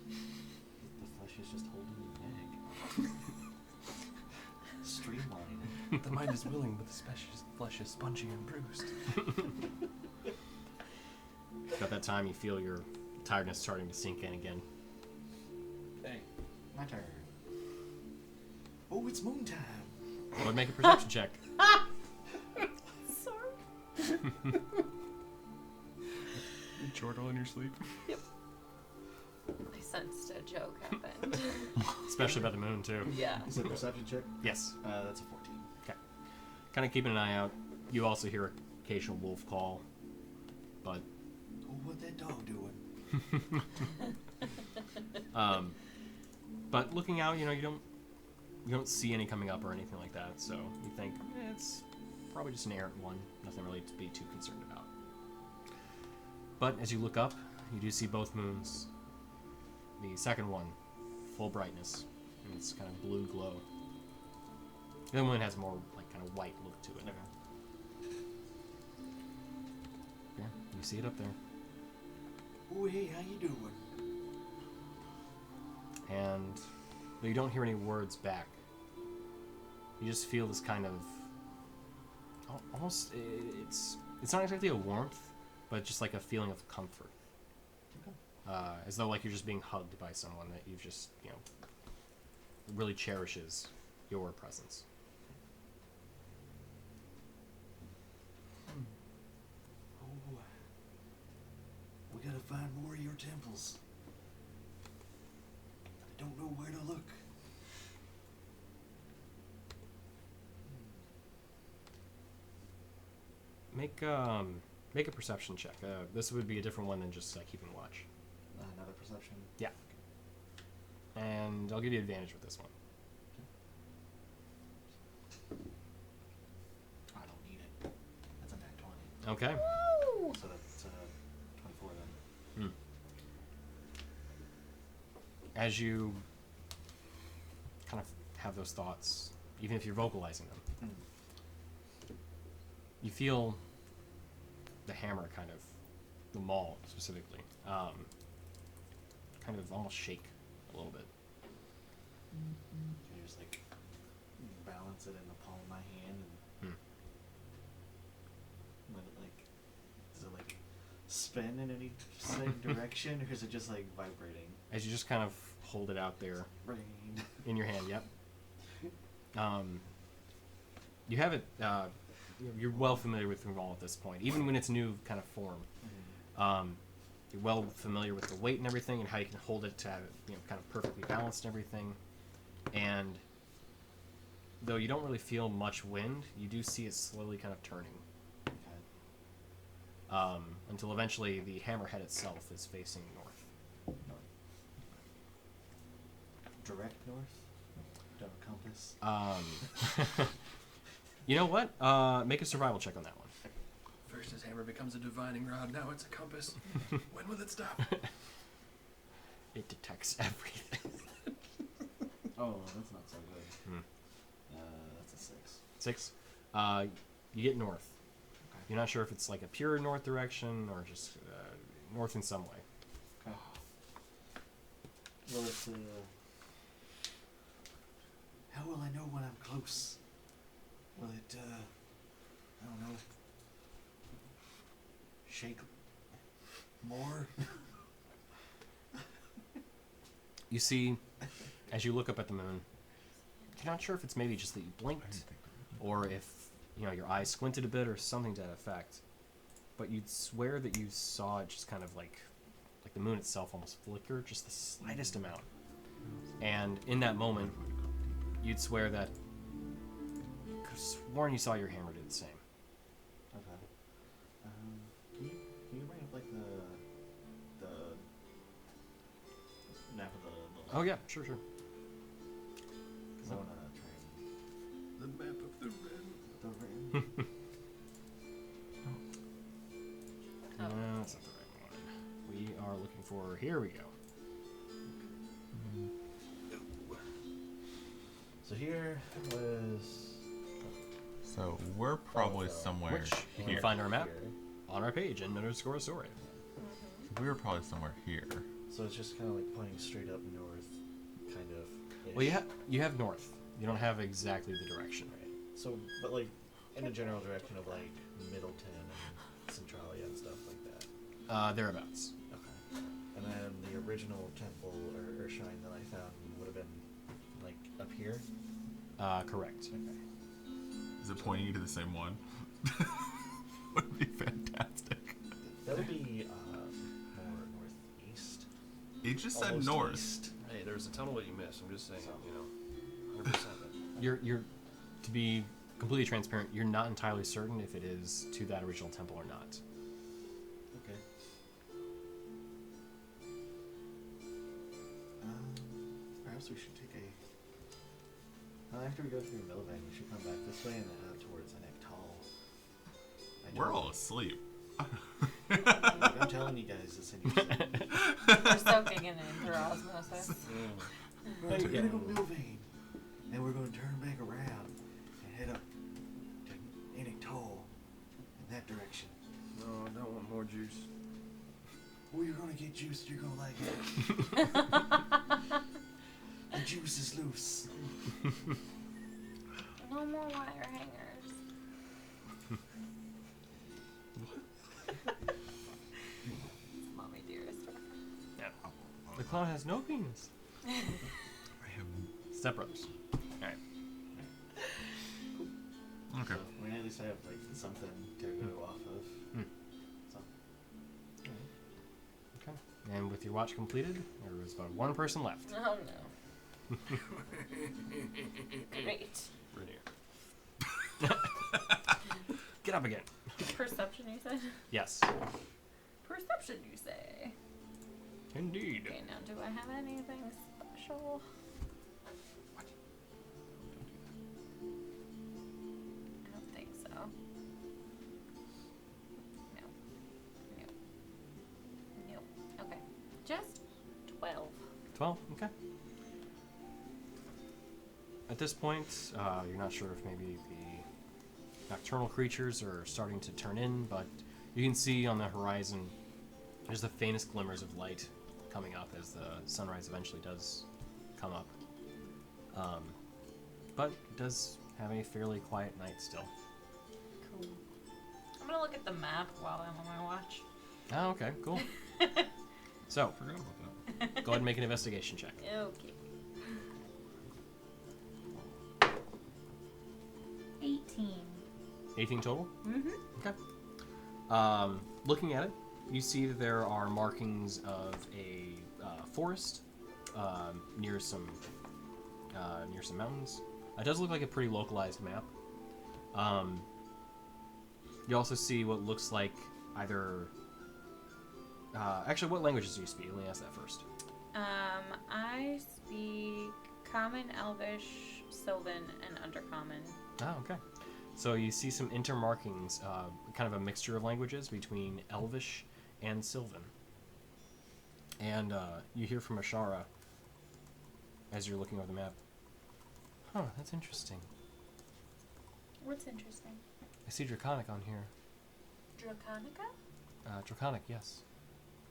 The flesh is just holding you back. Streamlining it. The mind is willing, but the flesh is spongy and bruised. About that time, you feel your tiredness starting to sink in again. Hey, my turn. Oh, it's moon time. Go ahead and make a perception check. Sorry. You chortle in your sleep. I sensed a joke happened. Especially about the moon, too. Yeah. Is it a perception check? Yes. That's a 14. Kind of keeping an eye out. You also hear occasional wolf call. But, Oh, what that dog doing? but looking out, you don't see any coming up or anything like that. So you think it's probably just an errant one. Nothing really to be too concerned about. But as you look up, you do see both moons. The second one, full brightness, and it's kind of blue glow. The other one has more like kind of white look to it. Yeah, you see it up there. Oh, hey, how you doing? And you don't hear any words back. You just feel this kind of almost it's not exactly a warmth, but just like a feeling of comfort. As though like you're just being hugged by someone that you've just really cherishes your presence. Oh, we gotta find more of your temples. I don't know where to look. Make a perception check. This would be a different one than just keeping watch. Another perception. Yeah. And I'll give you advantage with this one. I don't need it. That's a nat 20. Okay. Woo! So that's 24 then. As you kind of have those thoughts, even if you're vocalizing them, you feel the hammer kind of, the maul specifically, kind of almost shake a little bit. Can I just like balance it in the palm of my hand and let it like, does it like spin in any certain direction, or is it just like vibrating? As you just kind of hold it out there Rain. in your hand, yep. You have it, you're well familiar with the maul at this point, even when it's new kind of form. You're well familiar with the weight and everything, and how you can hold it to have it, kind of perfectly balanced and everything. And though you don't really feel much wind, you do see it slowly kind of turning, Okay. until eventually the hammerhead itself is facing north. Direct north? Don't have a compass? You know what? Make a survival check on that one. First his hammer becomes a divining rod, now it's a compass. When will it stop? It detects everything. Oh, that's not so good. That's a 6. 6. You get north. Okay. You're not sure if it's like a pure north direction or just north in some way. Okay. Well, it's How will I know when I'm close? Will it, I don't know, shake more? You see, as you look up at the moon, you're not sure if it's maybe just that you blinked, or if your eyes squinted a bit, or something to that effect. But you'd swear that you saw it just kind of like the moon itself almost flicker, just the slightest amount. And in that moment, you'd swear that you could have sworn you saw your hammer do the same. okay. Can you bring up like the map of the Oh yeah, sure. Because I want to try and The map of the red. the ring. No, that's not the right one. We are looking for. Here we go. So here was So we're probably somewhere Which you here. can find our map here. on our page in _Istoria. So we were probably somewhere here. So it's just kind of like pointing straight up north, kind of. Well, you have north. You don't have exactly the direction. Right. So, but like in the general direction of like Middleton and Centralia and stuff like that. Thereabouts. Okay. And then the original temple or shrine that I found would have been like up here. Correct. Okay. Is it pointing you to the same one? Would be fantastic. That would be more northeast. He just said Almost north. east. Hey, there's a tunnel that you missed. I'm just saying, So. 100%. You're to be completely transparent. You're not entirely certain if it is to that original temple or not. Okay. Perhaps we should take a. After we go through Millbank, we should come back this way and then out towards Anektal. We're all asleep. I'm telling you guys this in your sleep. We're soaking it in through osmosis. Right, we're gonna go Milvain, and we're gonna turn back around and head up to Anektal in that direction. No, I don't want more juice. Oh, you're gonna get juiced, you're gonna like it. The juice is loose. No more wire hangers. Mommy dearest. The clown has no penis. I have Step brothers. All right. least have like something to go off of. So. Okay. And with your watch completed, there was about one person left. Oh no. Great. Rainier. Get up again. Perception, you said? Yes. Perception, you say? Indeed. Okay, now do I have anything special? I don't think so. No. Nope. Nope. Okay. Just 12. 12? Okay. At this point, you're not sure if maybe the nocturnal creatures are starting to turn in, but you can see on the horizon there's the faintest glimmers of light coming up as the sunrise eventually does come up. But it does have a fairly quiet night still. Cool. I'm gonna look at the map while I'm on my watch. Oh, okay, cool. So, Forgot about that. go ahead and make an investigation check. Okay. 18. 18 total? Mm-hmm. Okay. Looking at it, you see that there are markings of a forest near some mountains. It does look like a pretty localized map. You also see what looks like either. Actually, what languages do you speak? Let me ask that first. I speak Common, Elvish, Sylvan, and Undercommon. Oh, okay. So you see some intermarkings, kind of a mixture of languages between Elvish and Sylvan. And you hear from Ashara as you're looking over the map. Huh, that's interesting. What's interesting? I see Draconic on here. Draconica? Draconic, yes.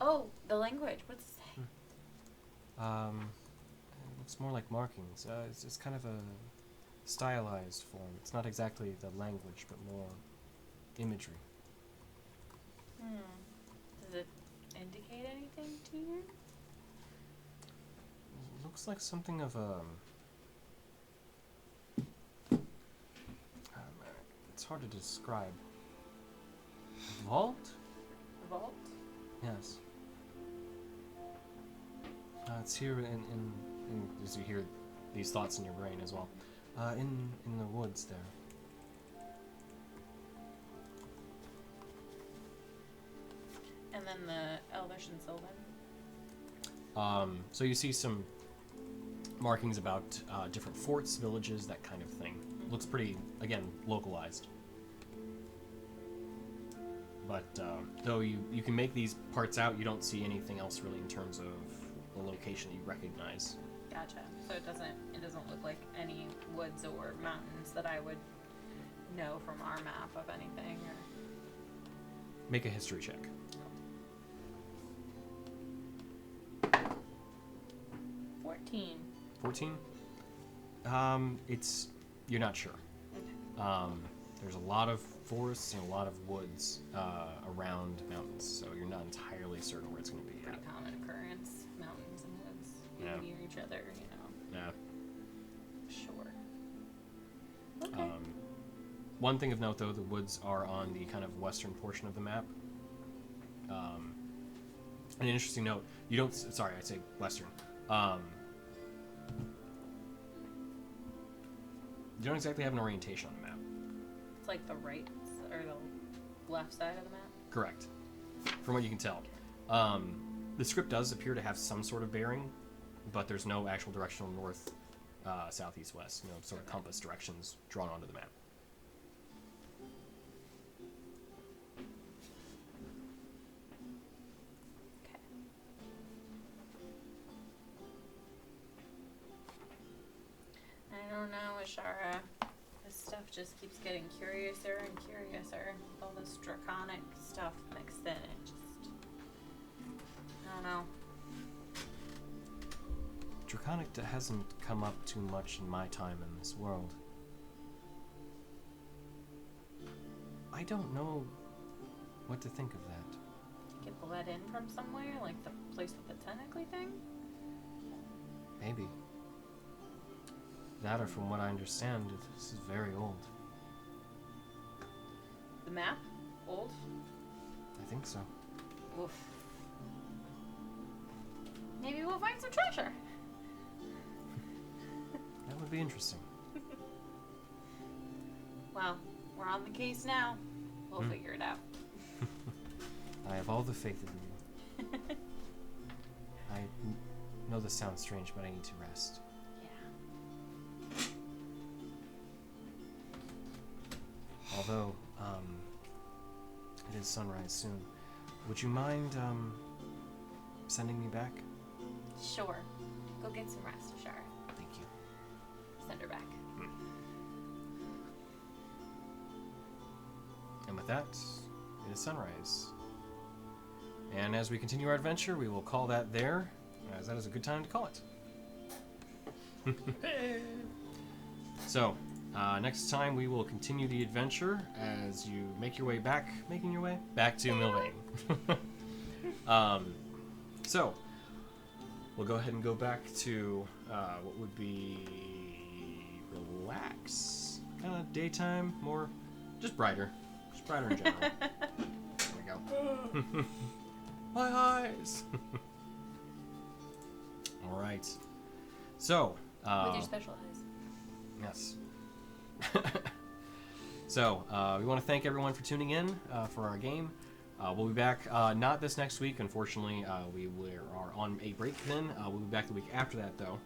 Oh, the language. What's it say? It looks more like markings. It's kind of a stylized form. It's not exactly the language, but more imagery. Does it indicate anything to you? It looks like something of a... it's hard to describe. Vault? Vault? Yes. It's here in as you hear these thoughts in your brain as well. In the woods there. And then the Elvish and Sylvan? So you see some markings about different forts, villages, that kind of thing. Looks pretty, again, localized. But though you can make these parts out, you don't see anything else really in terms of the location that you recognize. Gotcha. So it doesn't look like any woods or mountains that I would know from our map of anything. Or... Make a history check. 14. 14? You're not sure. Okay. There's a lot of forests and a lot of woods around mountains, so you're not entirely certain where it's going to be Pretty at. common occurrence. Mountains and woods Yeah. near each other, you know. Yeah. Sure. Okay. One thing of note, though, the woods are on the kind of western portion of the map. An interesting note, you don't... Sorry, I say western. You don't exactly have an orientation on the map. It's like the right or the left side of the map? Correct. From what you can tell. The script does appear to have some sort of bearing, but there's no actual directional north, south, east, west, sort of compass directions drawn onto the map. Okay. I don't know, Ashara. This stuff just keeps getting curiouser and curiouser. With all this draconic stuff mixed in, it just... I don't know. Draconic hasn't come up too much in my time in this world. I don't know what to think of that. Get bled in from somewhere, like the place with the tentacly thing? Maybe. That, or from what I understand, this is very old. The map? Old? I think so. Oof. Maybe we'll find some treasure. That would be interesting. Well, we're on the case now. We'll figure it out. I have all the faith in you. I know this sounds strange, but I need to rest. Yeah. Although, it is sunrise soon. Would you mind, sending me back? Sure. Go get some rest, Ashara. Thank you. Send her back. And with that, it is sunrise. And as we continue our adventure, we will call that there, as that is a good time to call it. So, next time we will continue the adventure as you making your way back to Milvain. So, we'll go ahead and go back to what would be relax, kind of daytime, more just brighter in general. There we go. My eyes. All right. So. With your special eyes. Yes. So, we want to thank everyone for tuning in for our game. We'll be back, not this next week, unfortunately. We are on a break then. We'll be back the week after that, though,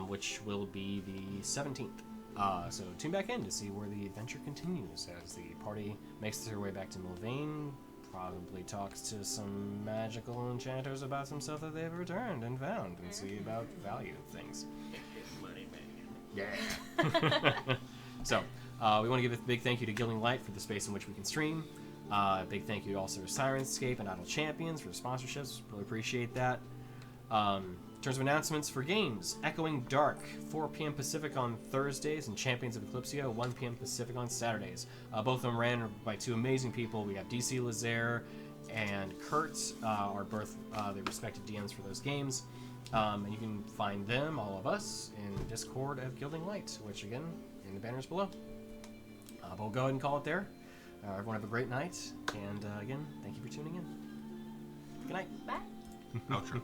which will be the 17th. So tune back in to see where the adventure continues as the party makes their way back to Milvain, probably talks to some magical enchanters about some stuff that they've returned and found, and see about value of things. Money man. Yeah. So, we want to give a big thank you to Gilding Light for the space in which we can stream. Big thank you also to Sirenscape and Idle Champions for the sponsorships. Really appreciate that. In terms of announcements for games, Echoing Dark, 4 p.m. Pacific on Thursdays, and Champions of Eclipsia, 1 p.m. Pacific on Saturdays. Both of them ran by 2 amazing people. We have DC Lazaire and Kurt are both the respective DMs for those games. And you can find them, all of us, in Discord at Gilding Light, which again, in the banners below. But we'll go ahead and call it there. Everyone have a great night, and again, thank you for tuning in. Good night. Bye. Outro.